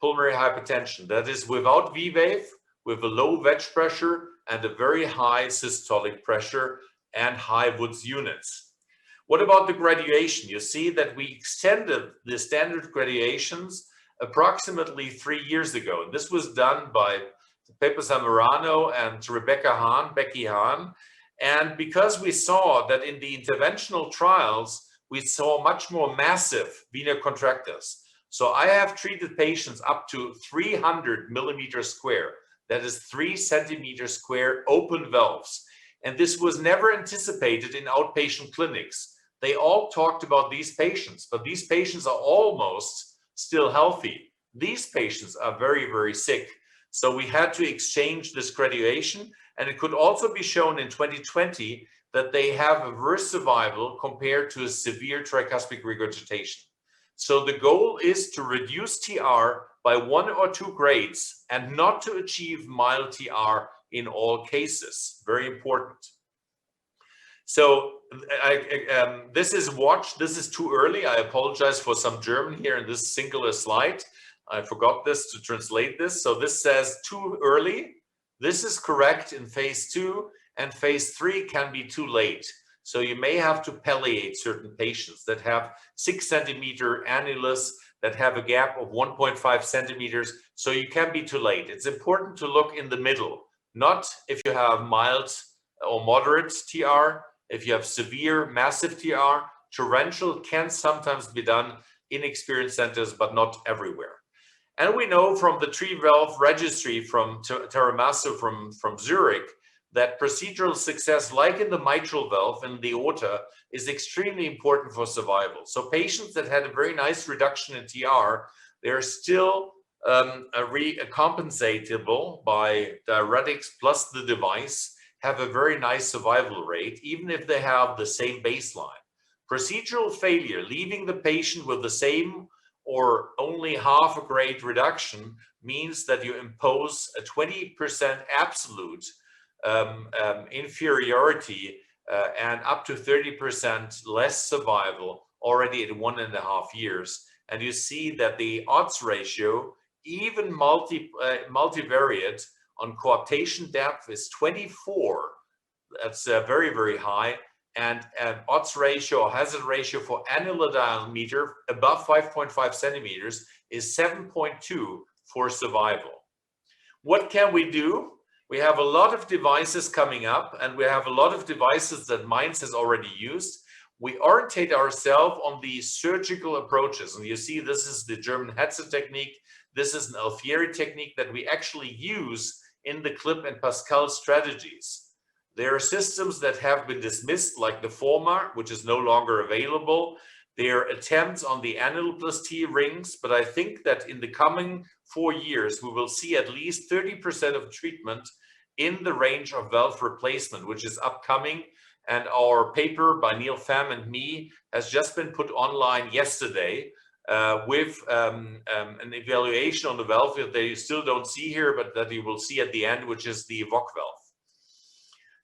pulmonary hypertension. That is without V-wave, with a low wedge pressure and a very high systolic pressure and high Woods units. What about the graduation? You see that we extended the standard graduations approximately 3 years ago. This was done by Pepe Zamorano and Becky Hahn. And because we saw that in the interventional trials, we saw much more massive vena contractors. So I have treated patients up to 300 millimeters square. That is 3 centimeters square open valves. And this was never anticipated in outpatient clinics. They all talked about these patients, but these patients are almost still healthy. These patients are very, very sick. So we had to exchange this graduation. And it could also be shown in 2020 that they have a worse survival compared to a severe tricuspid regurgitation. So the goal is to reduce TR by 1 or 2 grades and not to achieve mild TR in all cases. Very important. So this is watched. This is too early. I apologize for some German here in this singular slide. I forgot this to translate this. So this says too early. This is correct in phase 2, and phase 3 can be too late. So you may have to palliate certain patients that have 6 centimeter annulus, that have a gap of 1.5 centimeters. So you can be too late. It's important to look in the middle, not if you have mild or moderate TR. If you have severe, massive TR, torrential can sometimes be done in experienced centers, but not everywhere. And we know from the tree valve registry from Teramaso from Zurich that procedural success, like in the mitral valve and the aorta, is extremely important for survival. So patients that had a very nice reduction in TR, they're still recompensatable by diuretics plus the device, have a very nice survival rate, even if they have the same baseline. Procedural failure, leaving the patient with the same or only half a grade reduction, means that you impose a 20% absolute inferiority and up to 30% less survival already at 1.5 years. And you see that the odds ratio, even multivariate on coaptation depth, is 24. That's very, very high. And odds ratio or hazard ratio for annular diameter above 5.5 centimeters is 7.2 for survival. What can we do? We have a lot of devices coming up, and we have a lot of devices that Mainz has already used. We orientate ourselves on the surgical approaches. And you see, this is the German Hetzer technique. This is an Alfieri technique that we actually use in the Clip and Pascal strategies. There are systems that have been dismissed, like the former, which is no longer available. There are attempts on the annular plus T rings, but I think that in the coming 4 years, we will see at least 30% of treatment in the range of valve replacement, which is upcoming. And our paper by Neil Pham and me has just been put online yesterday with an evaluation on the valve that you still don't see here, but that you will see at the end, which is the Evoque valve.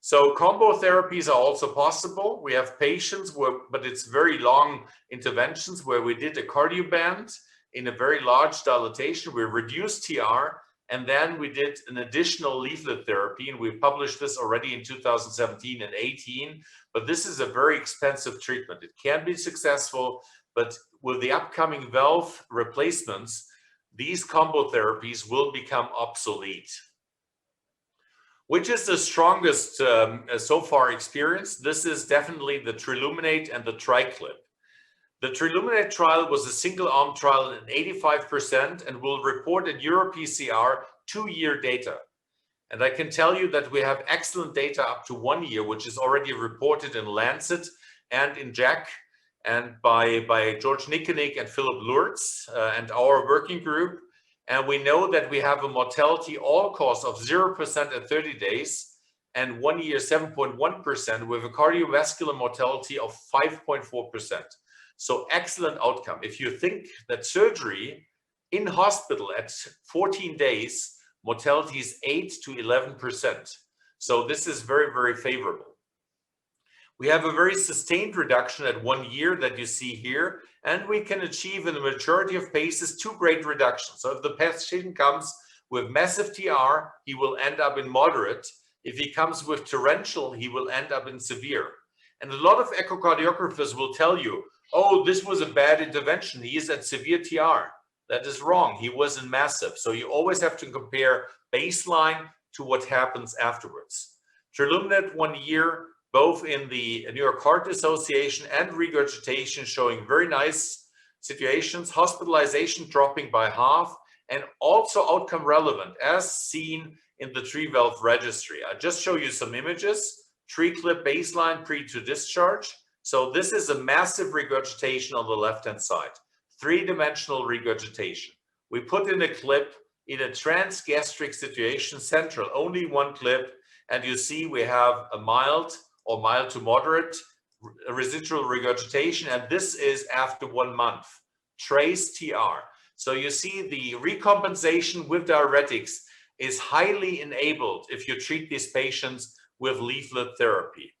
So combo therapies are also possible. We have patients where, but it's very long interventions where we did a cardioband in a very large dilatation. We reduced TR, and then we did an additional leaflet therapy, and we published this already in 2017 and 18. But this is a very expensive treatment. It can be successful, but with the upcoming valve replacements, these combo therapies will become obsolete. Which is the strongest so far experience? This is definitely the Trilluminate and the Triclip. The Trilluminate trial was a single-arm trial in 85% and will report in EuroPCR 2-year data. And I can tell you that we have excellent data up to 1 year, which is already reported in Lancet and in JACC, and by George Nikonik and Philip Lurtz and our working group. And we know that we have a mortality all-cause of 0% at 30 days and 1 year 7.1% with a cardiovascular mortality of 5.4%. So excellent outcome. If you think that surgery in hospital at 14 days, mortality is 8 to 11%. So this is very, very favorable. We have a very sustained reduction at 1 year that you see here, and we can achieve in the majority of cases 2 grade reductions. So if the patient comes with massive TR, he will end up in moderate. If he comes with torrential, he will end up in severe. And a lot of echocardiographers will tell you, oh, this was a bad intervention. He is at severe TR. That is wrong. He was in massive. So you always have to compare baseline to what happens afterwards. Trilluminate 1 year, both in the New York Heart Association and regurgitation, showing very nice situations, hospitalization dropping by half, and also outcome relevant as seen in the tree valve registry. I just show you some images, Triclip baseline pre to discharge. So this is a massive regurgitation on the left-hand side, 3-dimensional regurgitation. We put in a clip in a transgastric situation, central, only 1 clip, and you see we have a mild or mild to moderate residual regurgitation, and this is after 1 month, trace TR. So you see the recompensation with diuretics is highly enabled if you treat these patients with leaflet therapy.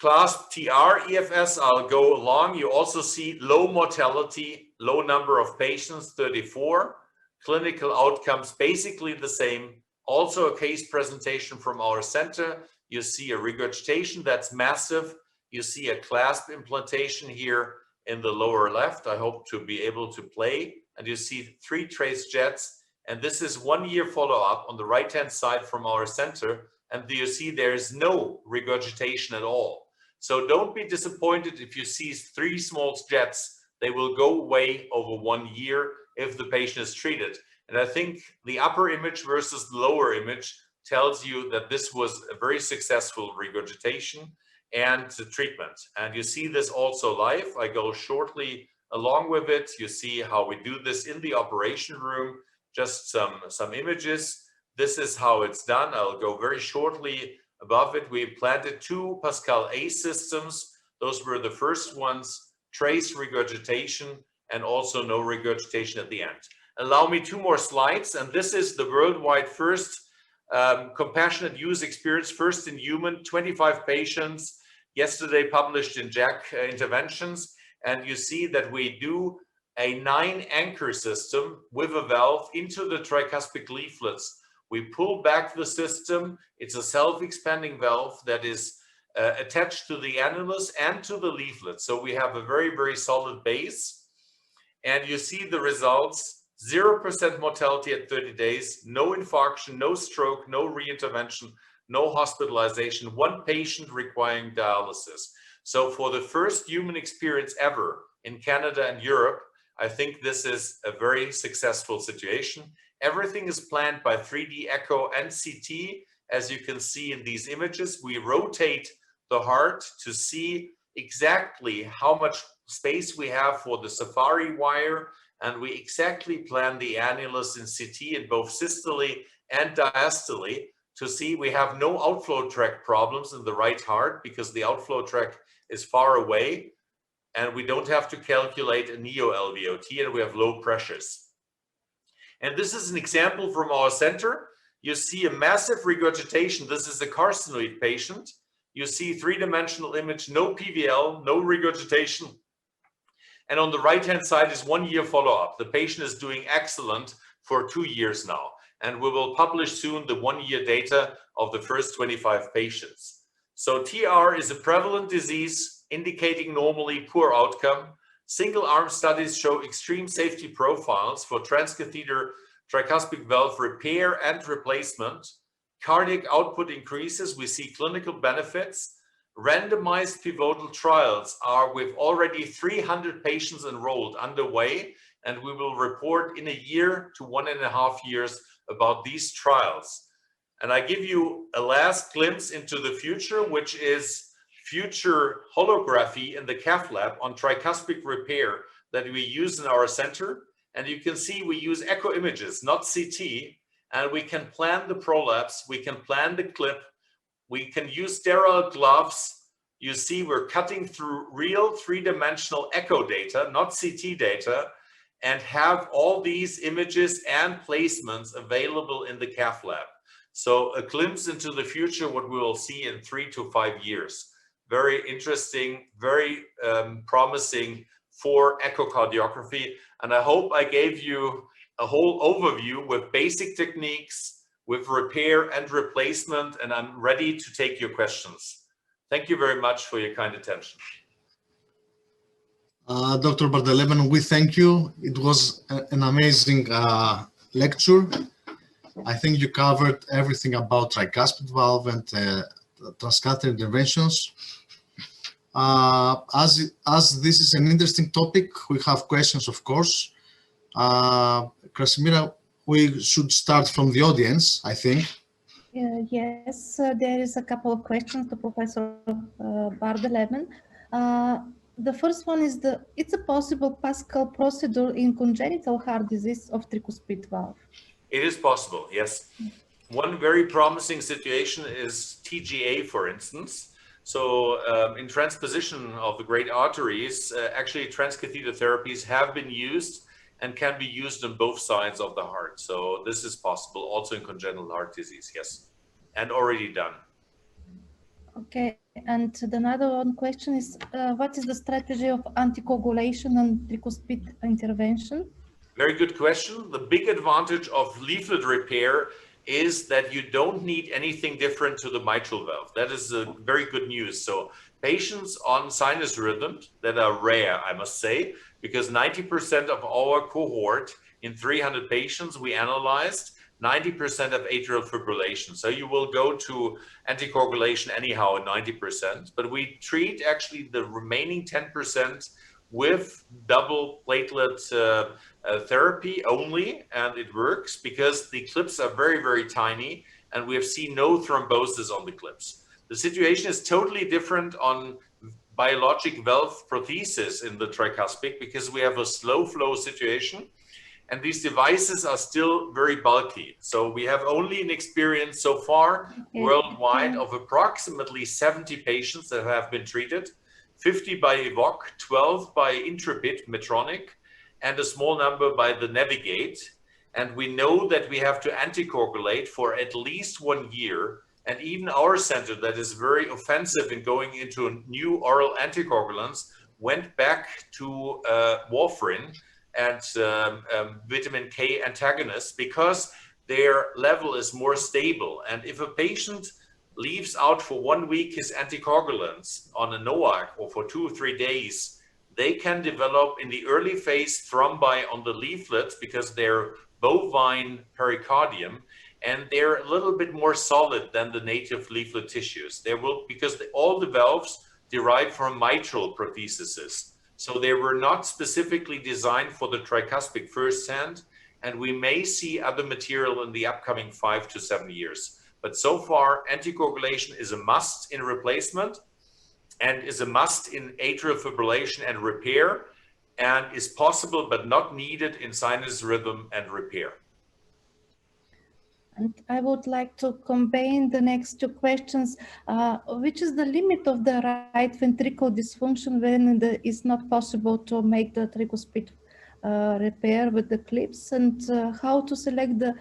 Clasp TR EFS, I'll go along. You also see low mortality, low number of patients, 34. Clinical outcomes basically the same. Also a case presentation from our center. You see a regurgitation that's massive. You see a clasp implantation here in the lower left. I hope to be able to play. And you see 3 trace jets. And this is 1 year follow-up on the right-hand side from our center. And you see there's no regurgitation at all. So don't be disappointed if you see 3 small jets. They will go away over 1 year if the patient is treated. And I think the upper image versus the lower image tells you that this was a very successful regurgitation and treatment. And you see this also live. I go shortly along with it. You see how we do this in the operation room. Just some images. This is how it's done. I'll go very shortly above it. We implanted 2 Pascal A systems. Those were the first ones, trace regurgitation and also no regurgitation at the end. Allow me 2 more slides. And this is the worldwide first compassionate use experience, first in human, 25 patients, yesterday published in JACC Interventions. And you see that we do a 9 anchor system with a valve into the tricuspid leaflets. We pull back the system. It's a self-expanding valve that is attached to the annulus and to the leaflet. So we have a very, very solid base. And you see the results, 0% mortality at 30 days, no infarction, no stroke, no reintervention, no hospitalization, 1 patient requiring dialysis. So for the first human experience ever in Canada and Europe, I think this is a very successful situation. Everything is planned by 3D echo and CT. As you can see in these images, we rotate the heart to see exactly how much space we have for the safari wire, and we exactly plan the annulus in CT in both systole and diastole to see we have no outflow tract problems in the right heart because the outflow tract is far away, and we don't have to calculate a neo-LVOT, and we have low pressures. And this is an example from our center. You see a massive regurgitation. This is a carcinoid patient. You see 3-dimensional image, no PVL, no regurgitation. And on the right-hand side is 1 year follow-up. The patient is doing excellent for 2 years now. And we will publish soon the 1 year data of the first 25 patients. So TR is a prevalent disease indicating normally poor outcome. Single arm studies show extreme safety profiles for transcatheter tricuspid valve repair and replacement. Cardiac output increases, we see clinical benefits. Randomized pivotal trials are with already 300 patients enrolled underway, and we will report in a year to 1.5 years about these trials. And I give you a last glimpse into the future, which is future holography in the Cath lab on tricuspid repair that we use in our center. And you can see we use echo images, not CT, and we can plan the prolapse, we can plan the clip, we can use sterile gloves. You see we're cutting through real three-dimensional echo data, not CT data, and have all these images and placements available in the Cath lab. So a glimpse into the future, what we will see in 3 to 5 years. Very interesting, very promising for echocardiography. And I hope I gave you a whole overview with basic techniques, with repair and replacement, and I'm ready to take your questions. Thank you very much for your kind attention. Dr. Bardeleben, we thank you. It was an amazing lecture. I think you covered everything about tricuspid valve and transcatheter interventions. As this is an interesting topic, we have questions, of course. Krasimira, we should start from the audience, I think. Yes, there is a couple of questions to Professor Bardeleben. The first one is, it's a possible Pascal procedure in congenital heart disease of tricuspid valve? It is possible, yes. One very promising situation is TGA, for instance. So in transposition of the great arteries, actually transcatheter therapies have been used and can be used on both sides of the heart. So this is possible also in congenital heart disease, yes, and already done. Okay, and another one question is, what is the strategy of anticoagulation and tricuspid intervention? Very good question. The big advantage of leaflet repair is that you don't need anything different to the mitral valve. That is very good news. So patients on sinus rhythms that are rare, I must say, because 90% of our cohort in 300 patients we analyzed, 90% of atrial fibrillation. So you will go to anticoagulation anyhow at 90%, but we treat actually the remaining 10% with double platelet therapy only, and it works because the clips are very, very tiny, and we have seen no thrombosis on the clips. The situation is totally different on biologic valve prothesis in the tricuspid because we have a slow flow situation, and these devices are still very bulky. So we have only an experience so far worldwide of approximately 70 patients that have been treated, 50 by Evoque, 12 by Intrapid Medtronic, and a small number by the Navigate. And we know that we have to anticoagulate for at least 1 year. And even our center that is very offensive in going into new oral anticoagulants went back to warfarin and vitamin K antagonists because their level is more stable. And if a patient leaves out for 1 week his anticoagulants on a NOAC or for 2 or 3 days, they can develop in the early phase thrombi on the leaflets because they're bovine pericardium, and they're a little bit more solid than the native leaflet tissues. They will, because all the valves derive from mitral prothesis. So they were not specifically designed for the tricuspid firsthand, and we may see other material in the upcoming 5 to 7 years. But so far, anticoagulation is a must in replacement and is a must in atrial fibrillation and repair, and is possible but not needed in sinus rhythm and repair. And I would like to combine the next two questions. Which is the limit of the right ventricle dysfunction when it is not possible to make the tricuspid repair with the clips, and how to select the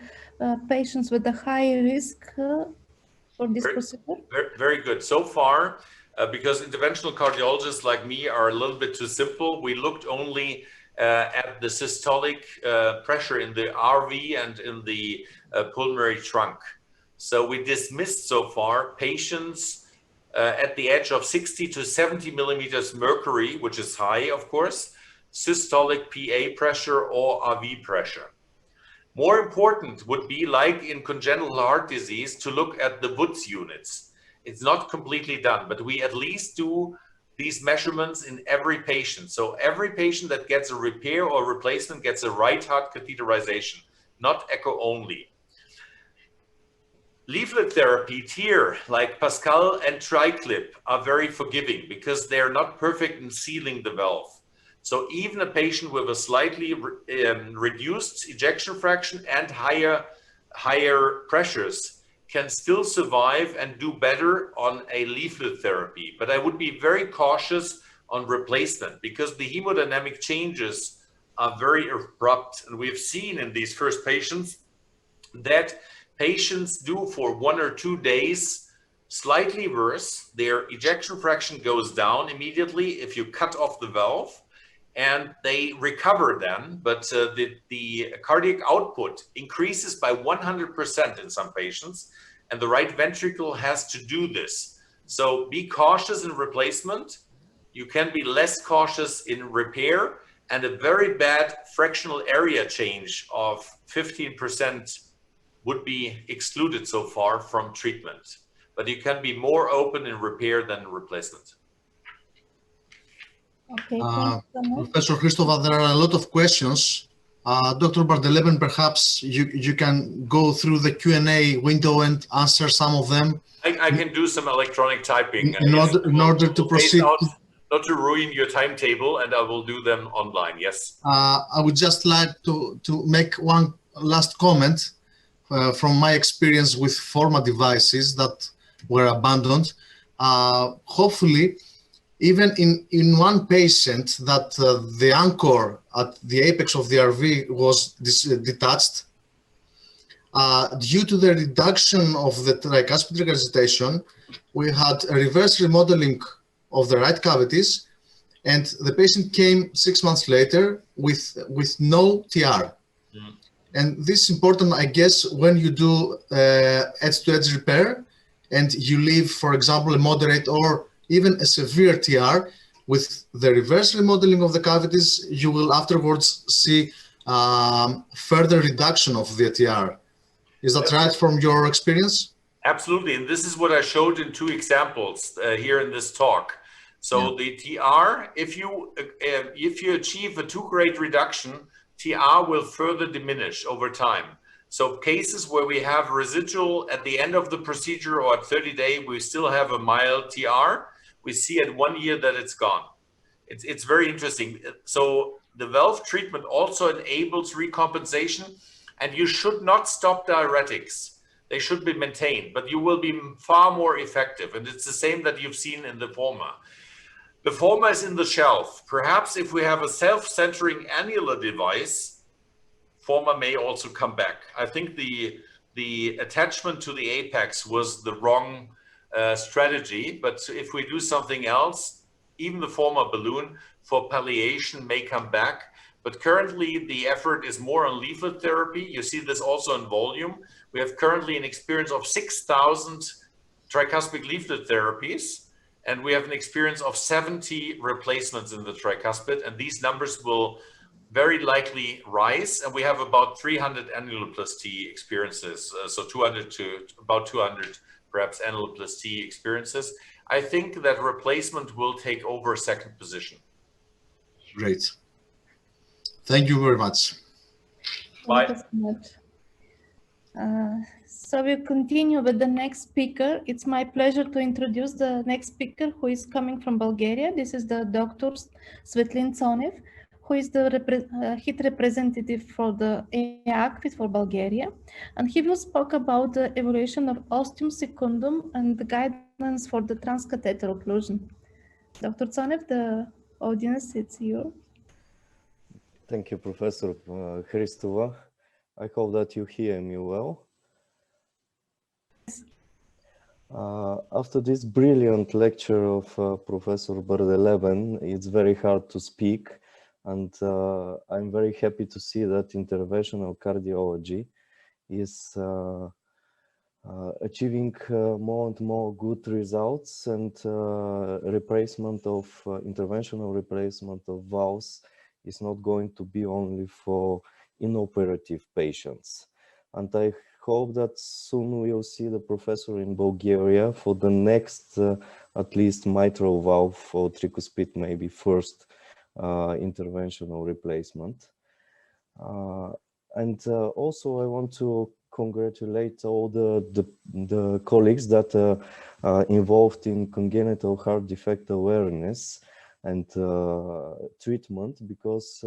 patients with a high risk for this procedure? Very good. So far, because interventional cardiologists like me are a little bit too simple. We looked only at the systolic pressure in the RV and in the pulmonary trunk. So we dismissed so far patients at the edge of 60 to 70 millimeters mercury, which is high, of course, systolic PA pressure or RV pressure. More important would be, like in congenital heart disease, to look at the Woods units. It's not completely done, but we at least do these measurements in every patient. So every patient that gets a repair or replacement gets a right heart catheterization, not echo only. Leaflet therapy here, like Pascal and Triclip, are very forgiving because they're not perfect in sealing the valve. So even a patient with a slightly reduced ejection fraction and higher pressures can still survive and do better on a leaflet therapy. But I would be very cautious on replacement because the hemodynamic changes are very abrupt. And we've seen in these first patients that patients do for 1 or 2 days slightly worse. Their ejection fraction goes down immediately if you cut off the valve, and they recover then, but the cardiac output increases by 100% in some patients, and the right ventricle has to do this. So be cautious in replacement. You can be less cautious in repair, and a very bad fractional area change of 15% would be excluded so far from treatment. But you can be more open in repair than in replacement. Okay, thanks so much. Professor Christova, there are a lot of questions. Dr. Bardeleben, perhaps you can go through the Q&A window and answer some of them. I can do some electronic typing. In order to proceed. Not to ruin your timetable, and I will do them online, yes. I would just like to make one last comment from my experience with former devices that were abandoned. Hopefully, even in one patient that the anchor at the apex of the RV was detached, due to the reduction of the tricuspid regurgitation, we had a reverse remodeling of the right cavities, and the patient came 6 months later with no TR. Mm. And this is important, I guess, when you do edge-to-edge repair and you leave, for example, a moderate or even a severe TR. With the reverse remodeling of the cavities, you will afterwards see further reduction of the TR. Is that right from your experience? Absolutely, and this is what I showed in 2 examples here in this talk. So the TR, if you achieve a 2-grade reduction, TR will further diminish over time. So cases where we have residual at the end of the procedure or at 30 days, we still have a mild TR. We see at 1 year that it's gone. It's very interesting. So the valve treatment also enables recompensation, and you should not stop diuretics. They should be maintained, but you will be far more effective. And it's the same that you've seen in the former. The former is in the shelf. Perhaps if we have a self-centering annular device, former may also come back. I think the attachment to the apex was the wrong strategy, but if we do something else, even the former balloon for palliation may come back. But currently the effort is more on leaflet therapy. You see this also in volume. We have currently an experience of 6,000 tricuspid leaflet therapies, and we have an experience of 70 replacements in the tricuspid, and these numbers will very likely rise. And we have about 300 annuloplasty experiences, so 200 to about 200 perhaps annuloplasty experiences. I think that replacement will take over second position. Great. Thank you very much. Bye. Thank you so much. So we continue with the next speaker. It's my pleasure to introduce the next speaker, who is coming from Bulgaria. This is the Dr. Svetlin Tsonev, who is the HIT representative for the EACVIT for Bulgaria. And he will speak about the evaluation of ostium secundum and the guidelines for the transcatheter occlusion. Dr. Tsonev, the audience, it's you. Thank you, Professor Christova. I hope that you hear me well. After this brilliant lecture of Professor Bardeleben, it's very hard to speak, and I'm very happy to see that interventional cardiology is achieving more and more good results, and interventional replacement of valves is not going to be only for inoperative patients. And I hope that soon we'll see the professor in Bulgaria for the next at least mitral valve for tricuspid, maybe first interventional replacement. And also I want to congratulate all the colleagues that are involved in congenital heart defect awareness and treatment, because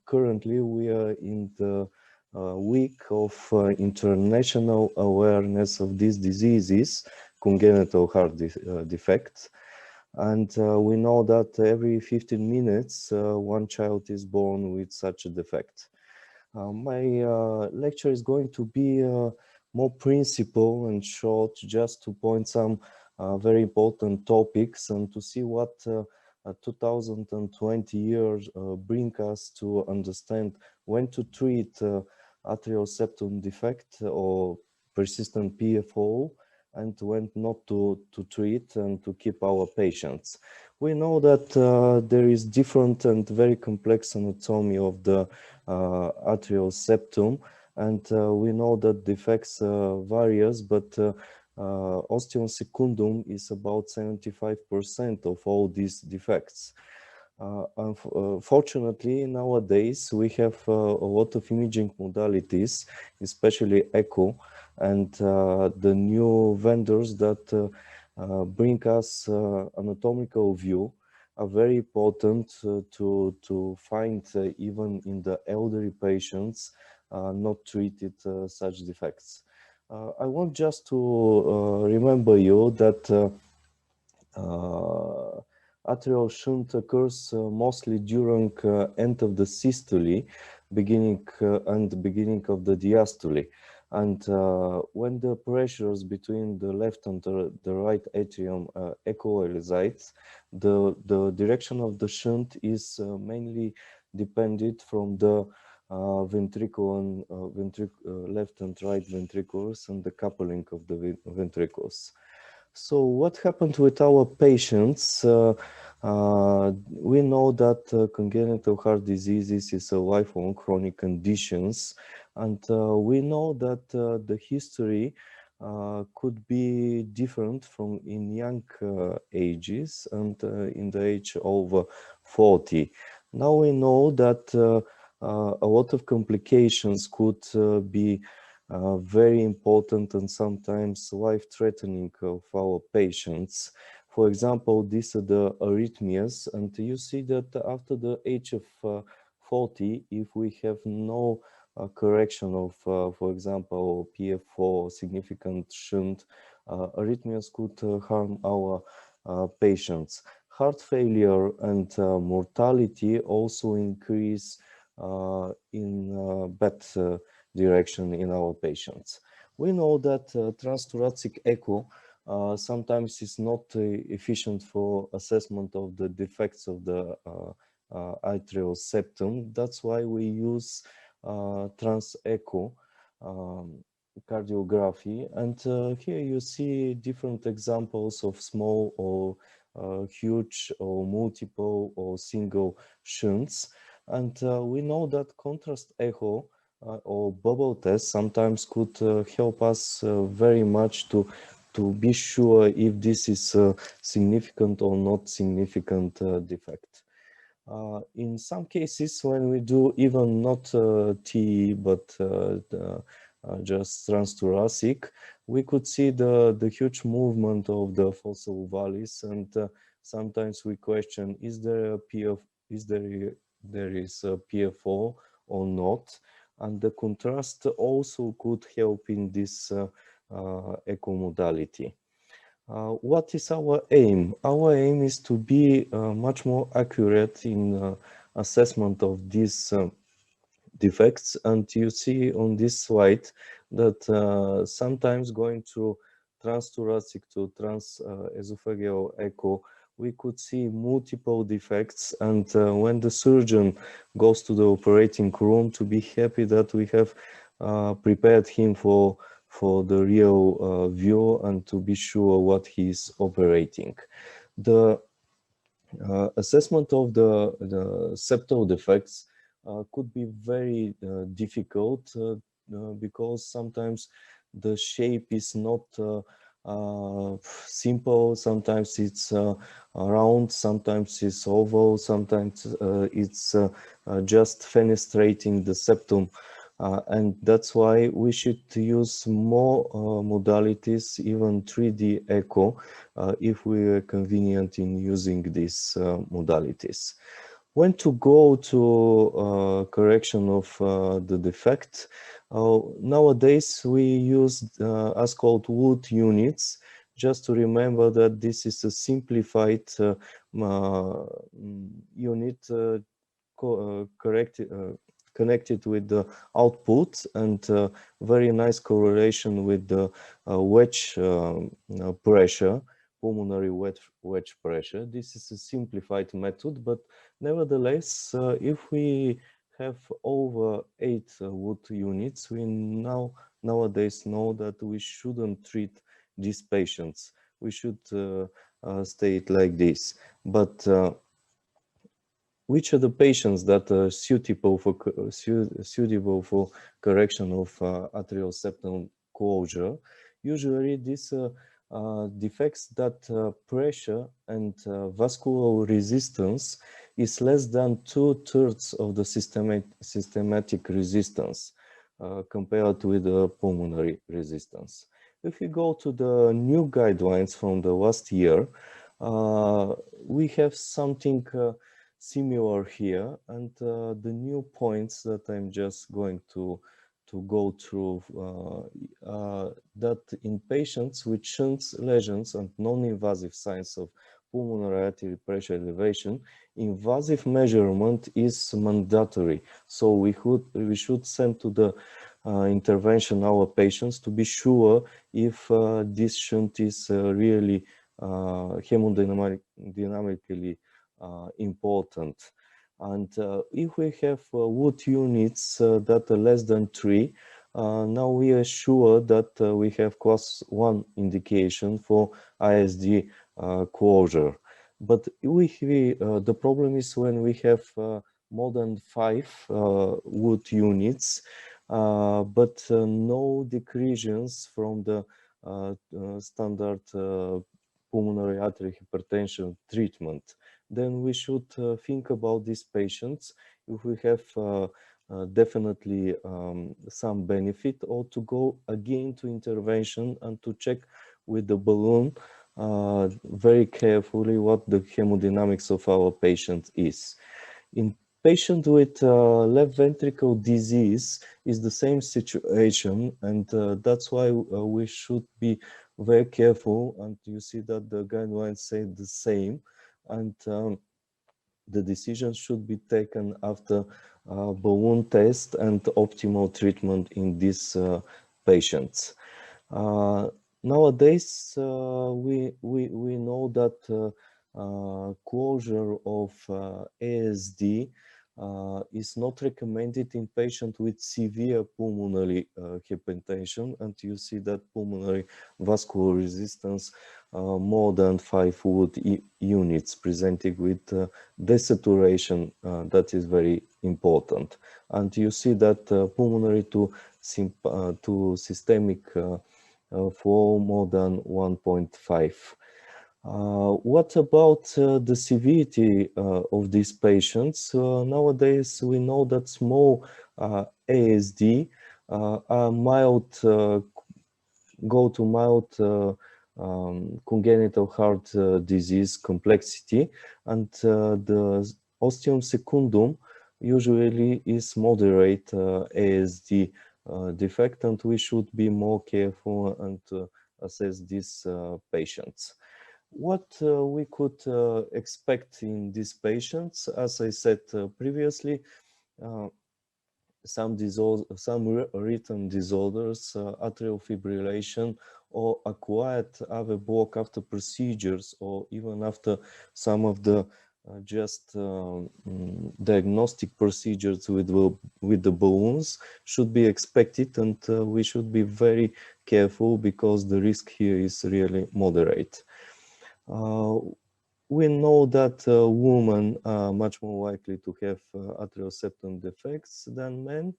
currently we are in the week of international awareness of these diseases, congenital heart defects. And we know that every 15 minutes, one child is born with such a defect. My lecture is going to be more principle and short, just to point some very important topics and to see what 2020 years bring us to understand when to treat atrial septum defect or persistent PFO, and when not to treat and to keep our patients. We know that there is different and very complex anatomy of the atrial septum, and we know that defects varies, but ostium secundum is about 75% of all these defects. Unfortunately, nowadays we have a lot of imaging modalities, especially echo, and the new vendors that bring us anatomical view are very important to find even in the elderly patients not treated such defects. I want just to remember you that atrial shunt occurs mostly during end of the systole, beginning of the diastole. And when the pressures between the left and the right atrium equalize, the direction of the shunt is mainly dependent from the ventricle and left and right ventricles and the coupling of the ventricles. So what happened with our patients? We know that congenital heart diseases is a lifelong chronic conditions, and we know that the history could be different from in young ages and in the age over 40. Now we know that a lot of complications could be very important and sometimes life-threatening of our patients. For example, these are the arrhythmias, and you see that after the age of 40, if we have no correction of, for example, PF4, significant shunt, arrhythmias could harm our patients. Heart failure and mortality also increase in bad direction in our patients. We know that transthoracic echo sometimes is not efficient for assessment of the defects of the atrial septum. That's why we use trans echo cardiography, and here you see different examples of small or huge or multiple or single shunts, and we know that contrast echo or bubble test sometimes could help us very much to be sure if this is a significant or not significant defect. In some cases, when we do even not TE but just transthoracic, we could see the huge movement of the fossa vallis, and sometimes we question: is there a PF? There is a PFO or not? And the contrast also could help in this echo modality. What is our aim? Our aim is to be much more accurate in assessment of these defects, and you see on this slide that sometimes going to transthoracic to transesophageal echo, we could see multiple defects, and when the surgeon goes to the operating room, to be happy that we have prepared him for the real view and to be sure what he's operating. The assessment of the septal defects could be very difficult because sometimes the shape is not simple, sometimes it's round, sometimes it's oval, sometimes it's just fenestrating the septum. And that's why we should use more modalities, even 3D echo, if we are convenient in using these modalities. When to go to correction of the defect, nowadays we use as called Wood units, just to remember that this is a simplified unit connected with the output, and very nice correlation with the wedge pressure, pulmonary wedge pressure. This is a simplified method, but nevertheless, if we have over 8 Wood units, we nowadays know that we shouldn't treat these patients. We should stay it like this. But which are the patients that are suitable for correction of atrial septum closure? Usually these defects that pressure and vascular resistance is less than 2/3 of the systematic resistance compared with the pulmonary resistance. If you go to the new guidelines from the last year, we have something similar here, and the new points that I'm just going to go through, that in patients with shunt lesions and non-invasive signs of pulmonary artery pressure elevation, invasive measurement is mandatory. So we should send to the intervention our patients to be sure if this shunt is really hemodynamically important. And if we have Wood units that are less than 3, now we are sure that we have class 1 indication for ISD closure. But the problem is when we have more than 5 Wood units, but no decreases from the standard pulmonary artery hypertension treatment, then we should think about these patients if we have definitely some benefit, or to go again to intervention and to check with the balloon very carefully what the hemodynamics of our patient is. In patient with left ventricle disease is the same situation, and that's why we should be very careful, and you see that the guidelines say the same, and the decision should be taken after balloon test and optimal treatment in these patients. Nowadays, we know that closure of ASD is not recommended in patients with severe pulmonary hypertension, and you see that pulmonary vascular resistance more than 5 Wood units presenting with desaturation. That is very important, and you see that pulmonary to systemic flow more than 1.5. What about the severity of these patients? Nowadays, we know that small ASD are mild, go to mild congenital heart disease complexity, and the ostium secundum usually is moderate ASD defect, and we should be more careful and assess these patients. What we could expect in these patients, as I said previously, some rhythm disorders, atrial fibrillation, or acquired AV block after procedures, or even after some of the diagnostic procedures with the balloons should be expected, and we should be very careful because the risk here is really moderate. We know that women are much more likely to have atrial septum defects than men,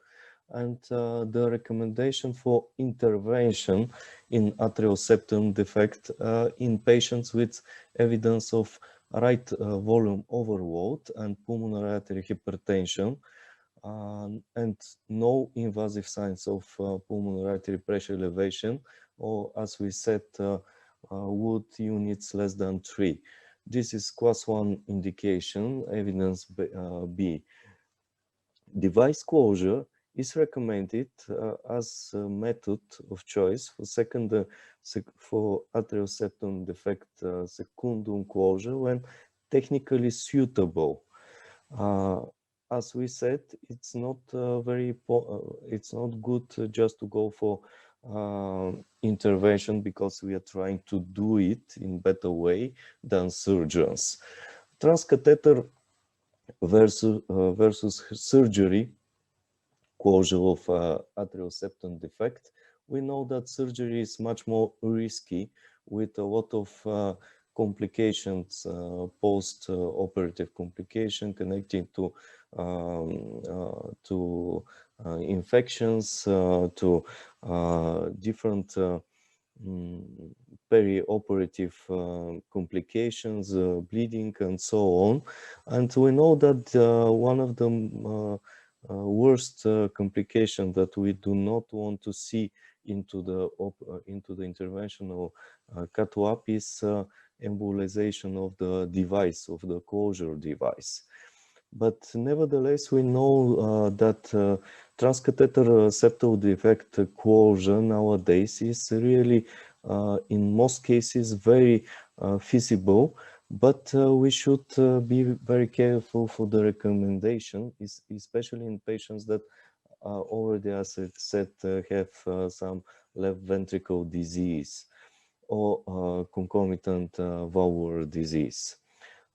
and the recommendation for intervention in atrial septum defect in patients with evidence of right volume overload and pulmonary artery hypertension, and no invasive signs of pulmonary artery pressure elevation, or as we said, Wood units less than 3. This is class 1 indication, evidence B. Device closure is recommended as a method of choice for for atrial septum defect secundum closure when technically suitable. As we said, it's not it's not good just to go for intervention because we are trying to do it in better way than surgeons. Transcatheter versus surgery closure of atrial septum defect. We know that surgery is much more risky with a lot of complications, post-operative complication connecting to infections, to different perioperative complications, bleeding, and so on. And we know that one of the worst complication that we do not want to see into the interventional cath-lab is embolization of the device, of the closure device. But nevertheless, we know that transcatheter septal defect closure nowadays is really, in most cases, very feasible. But we should be very careful for the recommendation, especially in patients that already, as I said, have some left ventricle disease or concomitant valvular disease.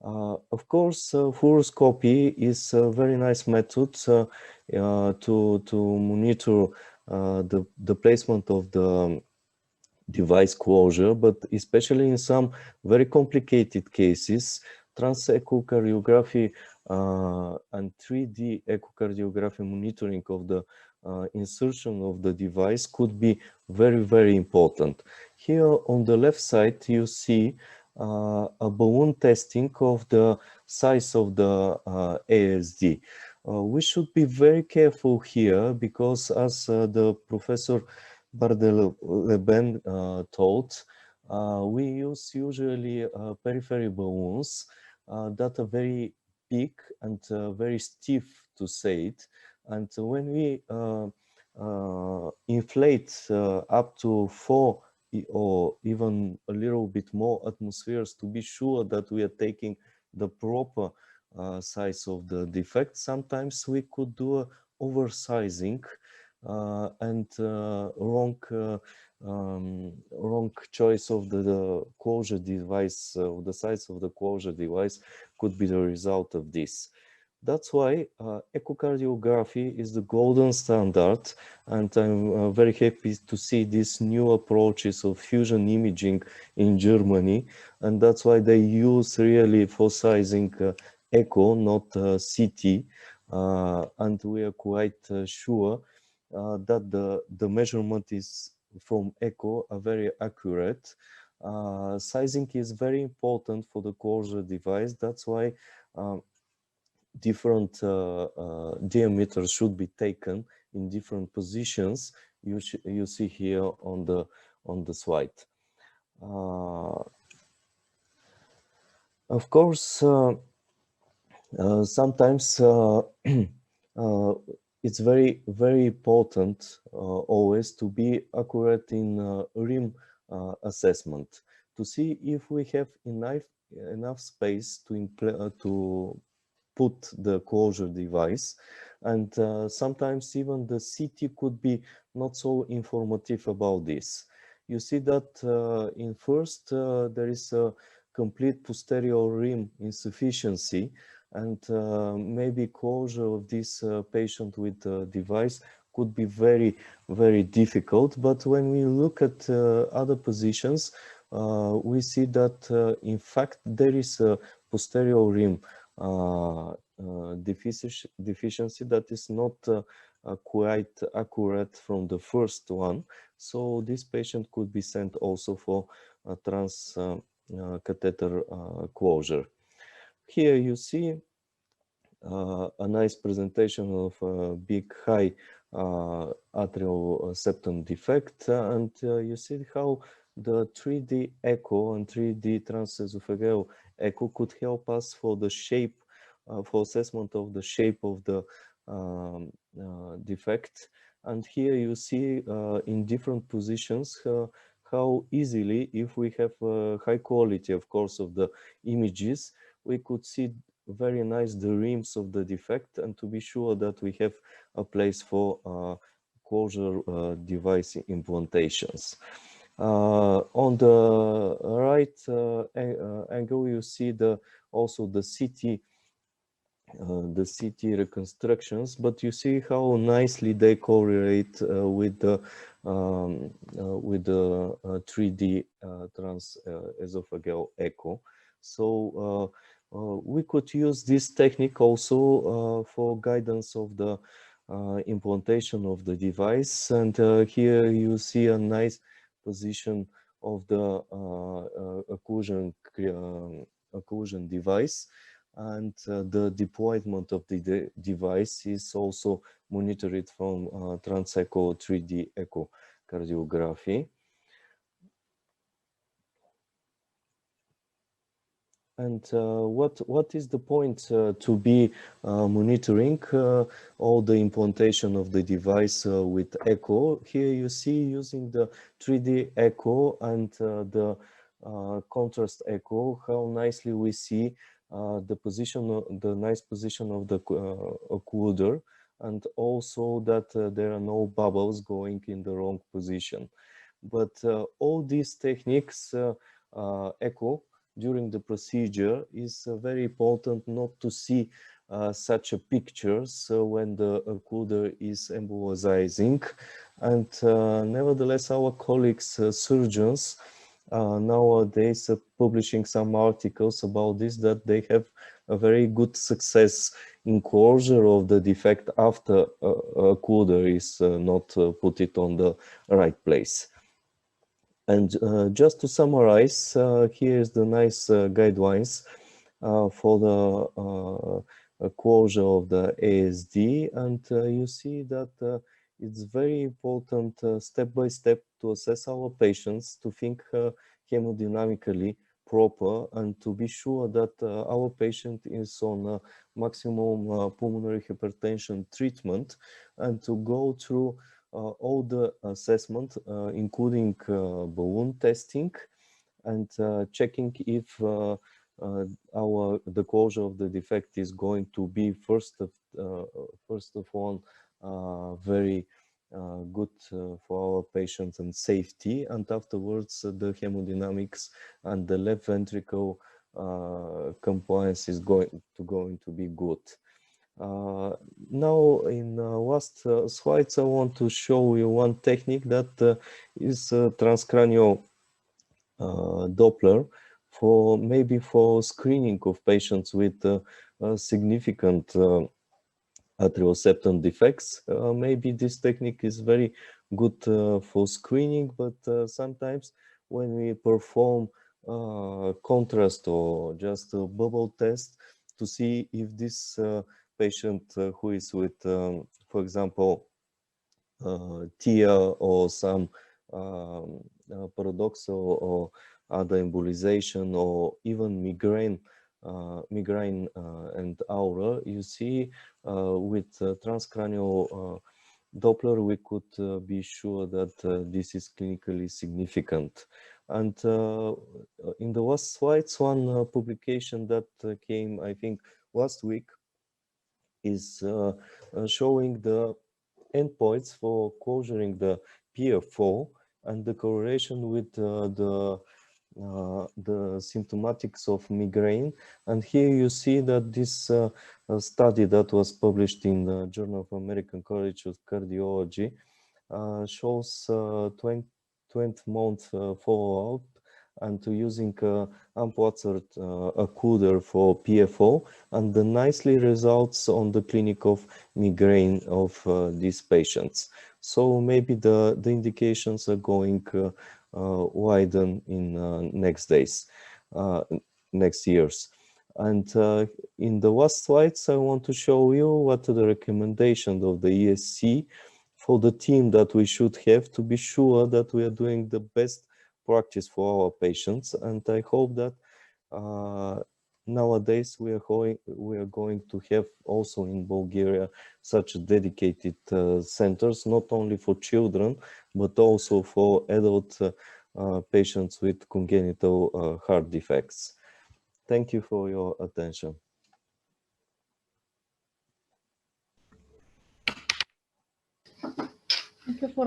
Of course, fluoroscopy is a very nice method to monitor the placement of the device closure, but especially in some very complicated cases, transechocardiography and 3D echocardiography monitoring of the insertion of the device could be very, very important. Here on the left side, you see a balloon testing of the size of the ASD. We should be very careful here because, as the Professor Bardeleben told, we use usually periphery balloons that are very big and very stiff, to say it. And when we inflate up to 4 or even a little bit more atmospheres to be sure that we are taking the proper size of the defect, sometimes we could do a oversizing and wrong choice of the closure device, the size of the closure device could be the result of this. That's why echocardiography is the golden standard, and I'm very happy to see these new approaches of fusion imaging in Germany, and that's why they use really for sizing echo, not CT, and we are quite sure that the measurement is from echo are very accurate. Sizing is very important for the closure device. That's why different diameters should be taken in different positions. You see here on the slide. Of course, sometimes it's very, very important always to be accurate in rim assessment to see if we have enough space to put the closure device, and sometimes even the CT could be not so informative about this. you see that in first there is a complete posterior rim insufficiency, and maybe closure of this patient with the device could be very, very difficult. But when we look at other positions, we see that in fact there is a posterior rim deficiency that is not quite accurate from the first one. So this patient could be sent also for a transcatheter closure. Here you see a nice presentation of a big high atrial septum defect, and you see how the 3D echo and 3D transesophageal echo could help us for the shape, for assessment of the shape of the defect. And here you see in different positions how easily, if we have high quality, of course, of the images, we could see very nice the rims of the defect, and to be sure that we have a place for closure device implantations. On the right angle, you see also the CT reconstructions, but you see how nicely they correlate with the 3D transesophageal echo. So we could use this technique also for guidance of the implantation of the device. And here you see a nice position of the occlusion device, and the deployment of the device is also monitored from Transecho 3D echocardiography. And what is the point to be monitoring all the implantation of the device with echo? Here you see, using the 3D echo and the contrast echo, how nicely we see the position, the nice position of the occluder, and also that there are no bubbles going in the wrong position. But all these techniques, echo, during the procedure is very important not to see such a pictures when the occluder is embolizing. And nevertheless, our colleagues, surgeons, nowadays publishing some articles about this, that they have a very good success in closure of the defect after occluder is not put it on the right place. And just to summarize, here is the nice guidelines for the closure of the ASD, and you see that it's very important step by step to assess our patients, to think hemodynamically proper, and to be sure that our patient is on maximum pulmonary hypertension treatment, and to go through all the assessment, including balloon testing, and checking if the closure of the defect is going to be first of all very good for our patients and safety, and afterwards the hemodynamics and the left ventricle compliance is going to be good. Now, in last slides, I want to show you one technique that is transcranial Doppler, for maybe for screening of patients with significant atrial septum defects. Maybe this technique is very good for screening, but sometimes when we perform contrast or just a bubble test to see if this patient who is with, for example, TIA or some paradoxal or other embolization, or even migraine and aura, you see with transcranial Doppler, we could be sure that this is clinically significant. And in the last slides, one publication that came, I think, last week, is showing the endpoints for closuring the PF4 and the correlation with the symptomatics of migraine. And here you see that this study that was published in the Journal of American College of Cardiology shows 20-month follow-up, and using unplugged occluder for PFO, and the nicely results on the clinic of migraine of these patients. So maybe the indications are going widen in next days, next years. And in the last slides, I want to show you what are the recommendations of the ESC for the team that we should have to be sure that we are doing the best practice for our patients. And I hope that nowadays we are going to have also in Bulgaria such dedicated centers, not only for children, but also for adult patients with congenital heart defects. Thank you for your attention. Thank you for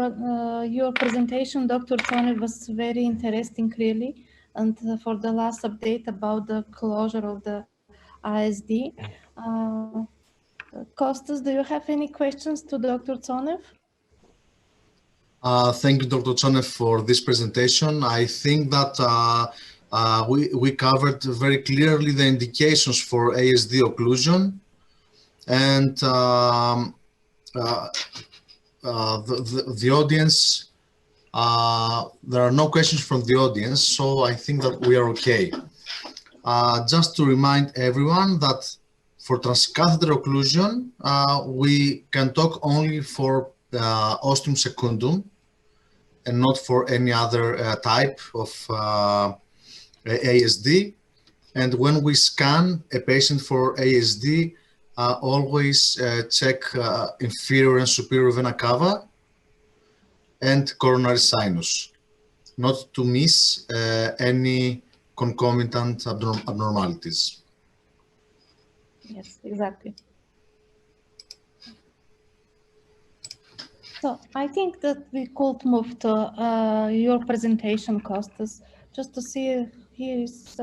your presentation, Dr. Tony. Was very interesting, really. And for the last update about the closure of the ISD. Kostas, do you have any questions to Dr. Tsonev? Thank you, Dr. Tsonev, for this presentation. I think that we covered very clearly the indications for ASD occlusion, and the audience, there are no questions from the audience, so I think that we are okay. Just to remind everyone that for transcatheter occlusion, we can talk only for ostium secundum and not for any other type of ASD. And when we scan a patient for ASD, always check inferior and superior vena cava and coronary sinus, not to miss any concomitant abnormalities. Yes, exactly. So I think that we could move to your presentation, Kostas, just to see here is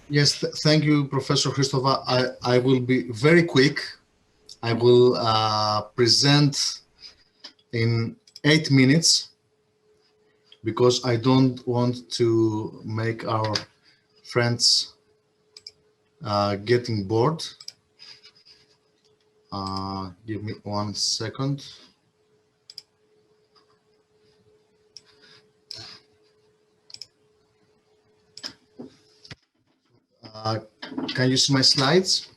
Yes, thank you, Professor Christova. I will be very quick. I will present in 8 minutes because I don't want to make our friends getting bored. Give me 1 second. Can you see my slides?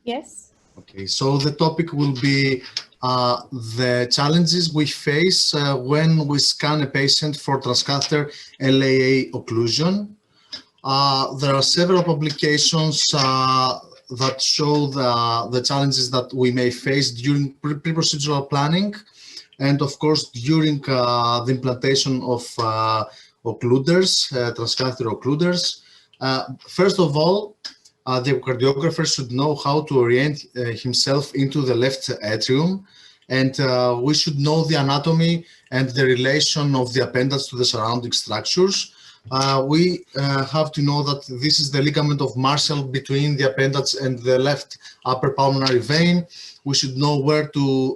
Yes. Okay, so the topic will be the challenges we face when we scan a patient for transcatheter LAA occlusion. There are several publications that show the challenges that we may face during pre-procedural planning, and of course during the implantation of occluders, transcatheter occluders. First of all, the cardiographer should know how to orient himself into the left atrium, and we should know the anatomy and the relation of the appendage to the surrounding structures. We have to know that this is the ligament of Marshall between the appendage and the left upper pulmonary vein. We should know where to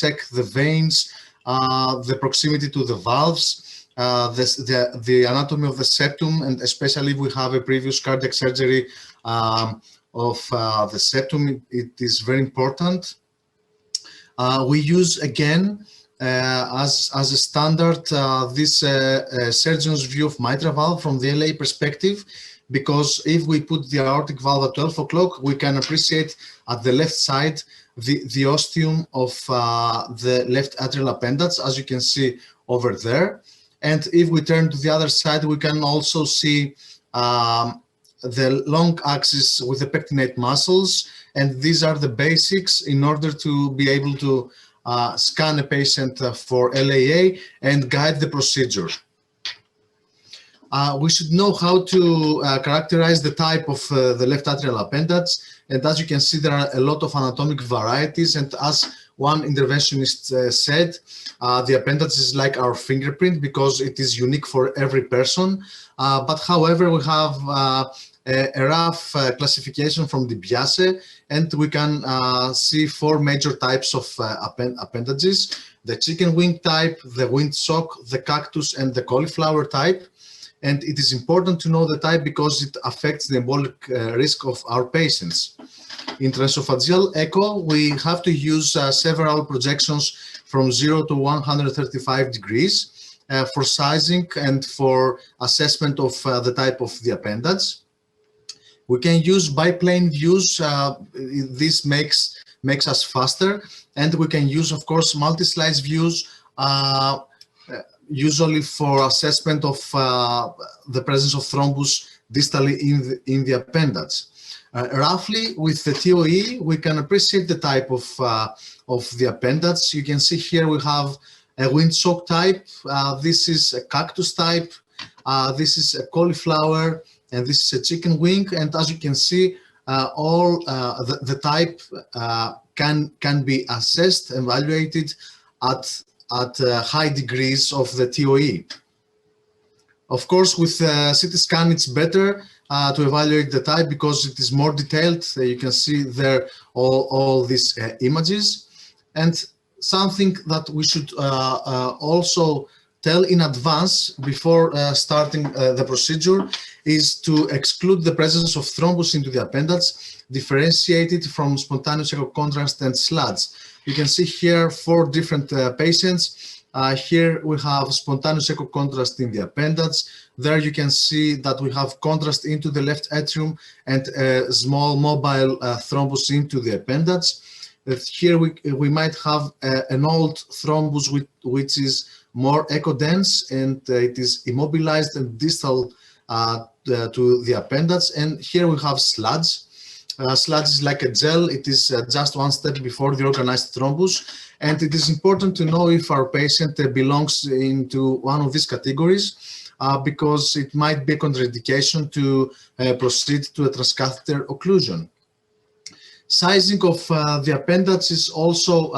check the veins, the proximity to the valves, the anatomy of the septum, and especially if we have a previous cardiac surgery of the septum, it is very important. We use again as a standard this surgeon's view of mitral valve from the LA perspective, because if we put the aortic valve at 12 o'clock, we can appreciate at the left side the ostium of the left atrial appendage, as you can see over there. And if we turn to the other side, we can also see the long axis with the pectinate muscles, and these are the basics in order to be able to scan a patient for LAA and guide the procedure. We should know how to characterize the type of the left atrial appendage, and as you can see, there are a lot of anatomic varieties, and as one interventionist said, the appendage is like our fingerprint because it is unique for every person. But however, we have a rough classification from DiBiase, and we can see 4 major types of appendages: the chicken wing type, the windsock, the cactus, and the cauliflower type. And it is important to know the type because it affects the embolic risk of our patients. In transesophageal echo, we have to use several projections from 0 to 135 degrees for sizing and for assessment of the type of the appendage. We can use biplane views. This makes us faster, and we can use, of course, multi-slice views, usually for assessment of the presence of thrombus distally in the appendage. Roughly, with the TOE, we can appreciate the type of the appendage. You can see here we have a windsock type. This is a cactus type. This is a cauliflower, and this is a chicken wing. And as you can see, all the type can be assessed, evaluated at high degrees of the TOE. Of course, with CT scan, it's better to evaluate the type because it is more detailed. You can see there all these images. And something that we should also tell in advance before starting the procedure is to exclude the presence of thrombus into the appendage, differentiated from spontaneous echo contrast and sludge. You can see here 4 different patients. Here we have spontaneous echo contrast in the appendage. There you can see that we have contrast into the left atrium and a small mobile thrombus into the appendage. Here we might have an old thrombus which is more echo dense, and it is immobilized and distal to the appendage. And here we have sludge. Sludge is like a gel. It is just one step before the organized thrombus. And it is important to know if our patient belongs into one of these categories because it might be a contraindication to proceed to a transcatheter occlusion. Sizing of the appendage is also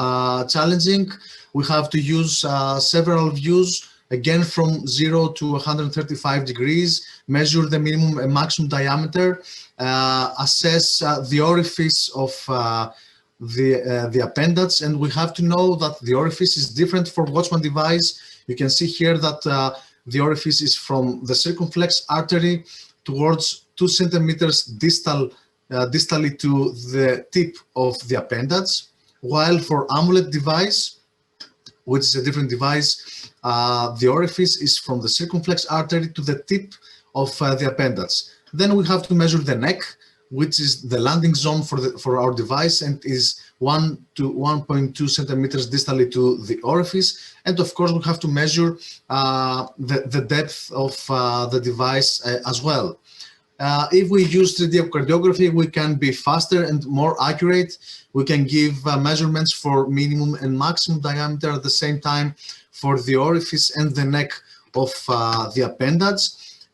challenging. We have to use several views, again from 0 to 135 degrees, measure the minimum and maximum diameter, assess the orifice of the appendage, and we have to know that the orifice is different for Watchman device. You can see here that the orifice is from the circumflex artery towards 2 centimeters distally to the tip of the appendage, while for amulet device, which is a different device, the orifice is from the circumflex artery to the tip of the appendage. Then we have to measure the neck, which is the landing zone for our device and is 1 to 1.2 centimeters distally to the orifice. And of course, we have to measure the depth of the device as well. If we use 3D echocardiography, we can be faster and more accurate. We can give measurements for minimum and maximum diameter at the same time for the orifice and the neck of the appendage.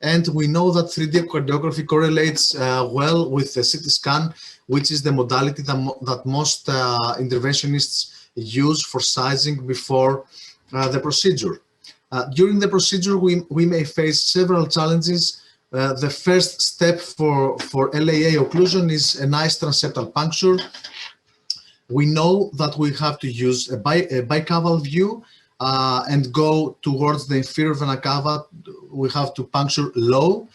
And we know that 3D echocardiography correlates well with the CT scan, which is the modality that most interventionists use for sizing before the procedure. During the procedure, we may face several challenges. The first step for LAA occlusion is a nice transceptal puncture. We know that we have to use a bicaval view and go towards the inferior vena cava. We have to puncture low,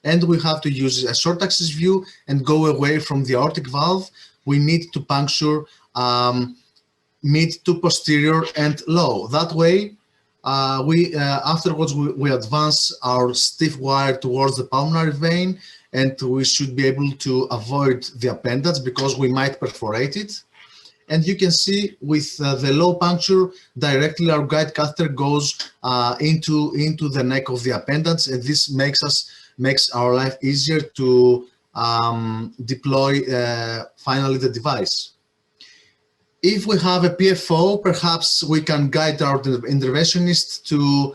and we have to use a short axis view and go away from the aortic valve. We need to puncture mid to posterior and low. That way, afterwards we advance our stiff wire towards the pulmonary vein, and we should be able to avoid the appendage because we might perforate it. And you can see with the low puncture, directly our guide catheter goes into the neck of the appendage, and this makes our life easier to deploy finally the device. If we have a PFO, perhaps we can guide our interventionist to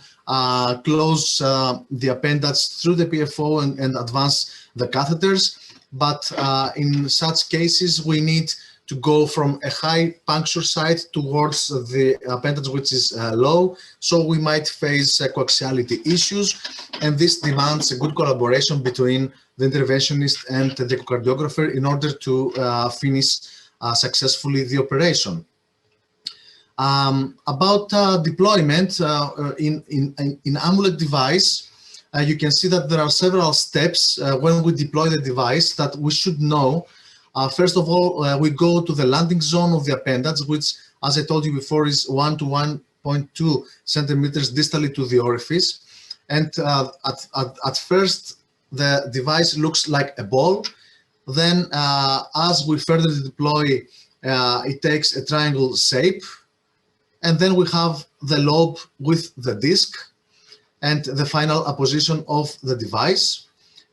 close the appendage through the PFO and advance the catheters. But in such cases, we need to go from a high puncture site towards the appendage which is low. So we might face coaxiality issues, and this demands a good collaboration between the interventionist and the echocardiographer in order to finish successfully the operation. About deployment in amulet device, you can see that there are several steps when we deploy the device that we should know. First of all, we go to the landing zone of the appendage, which, as I told you before, is 1 to 1.2 centimeters distally to the orifice. And at first, the device looks like a ball. Then, as we further deploy, it takes a triangle shape. And then we have the lobe with the disc and the final apposition of the device.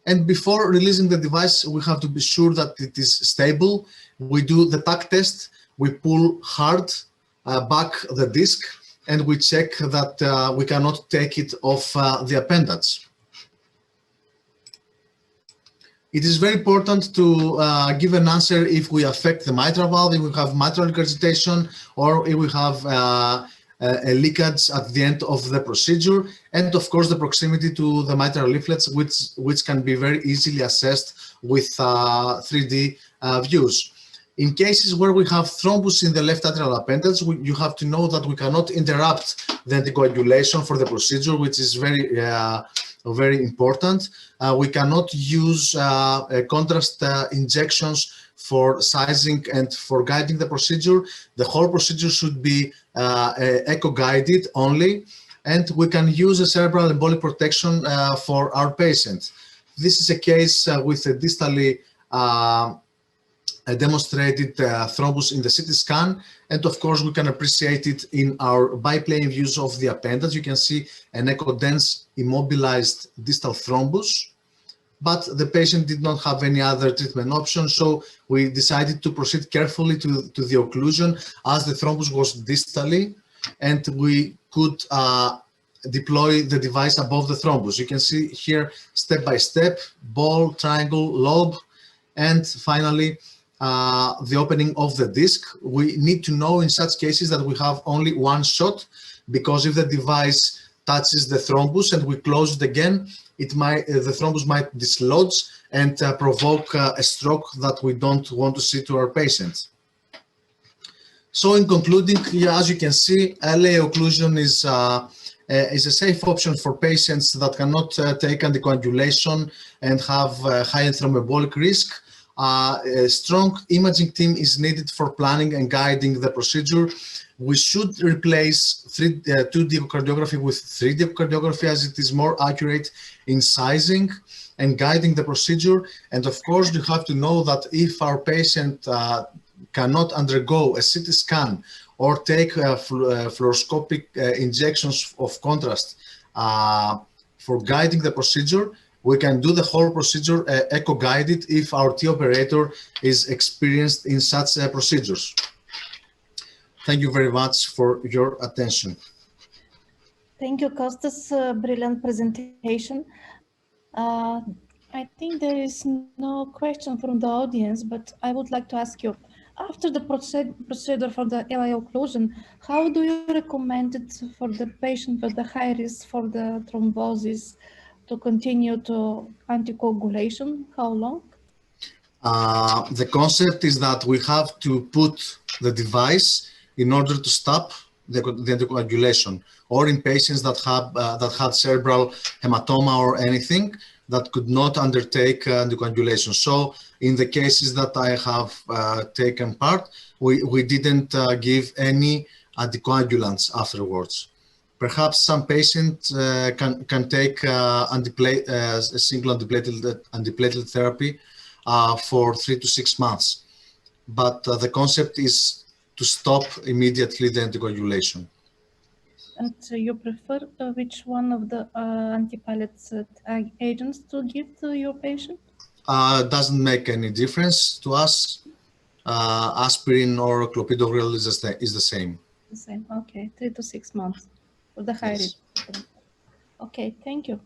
And before releasing the device, we have to be sure that it is stable. We do the tach test. We pull hard back the disc, and we check that we cannot take it off the appendage. It is very important to give an answer if we affect the mitral valve, if we have mitral regurgitation, or if we have a leakage at the end of the procedure, and of course the proximity to the mitral leaflets, which can be very easily assessed with 3D views. In cases where we have thrombus in the left atrial appendage, you have to know that we cannot interrupt the anticoagulation for the procedure, which is very important. We cannot use contrast injections for sizing and for guiding the procedure. The whole procedure should be echo-guided only, and we can use a cerebral embolic protection for our patient. This is a case with a distally demonstrated thrombus in the CT scan, and of course we can appreciate it in our biplane views of the appendage. You can see an echo-dense immobilized distal thrombus, but the patient did not have any other treatment option, so we decided to proceed carefully to the occlusion as the thrombus was distally, and we could deploy the device above the thrombus. You can see here step by step, ball, triangle, lobe, and finally the opening of the disc. We need to know in such cases that we have only one shot, because if the device touches the thrombus and we close it again, the thrombus might dislodge and provoke a stroke that we don't want to see to our patients. So in concluding, as you can see, LA occlusion is a safe option for patients that cannot take anticoagulation and have high thromboembolic risk. A strong imaging team is needed for planning and guiding the procedure. We should replace 2D echocardiography with 3D echocardiography, as it is more accurate in sizing and guiding the procedure. And of course, you have to know that if our patient cannot undergo a CT scan or take fluoroscopic injections of contrast for guiding the procedure, we can do the whole procedure echo-guided if our T operator is experienced in such procedures. Thank you very much for your attention. Thank you, Kostas. Brilliant presentation. I think there is no question from the audience, but I would like to ask you, after the procedure for the LA occlusion, how do you recommend it for the patient with the high risk for the thrombosis to continue to anticoagulation? How long? The concept is that we have to put the device in order to stop the anticoagulation, or in patients that had cerebral hematoma or anything that could not undertake anticoagulation. So in the cases that I have taken part, we didn't give any anticoagulants afterwards. Perhaps some patients can take a single antiplatelet therapy for 3 to 6 months. But the concept is to stop immediately the anticoagulation. And you prefer which one of the antiplatelet agents to give to your patient? Doesn't make any difference to us. Aspirin or clopidogrel is the same. The same, okay, 3 to 6 months for the high risk. Okay, thank you.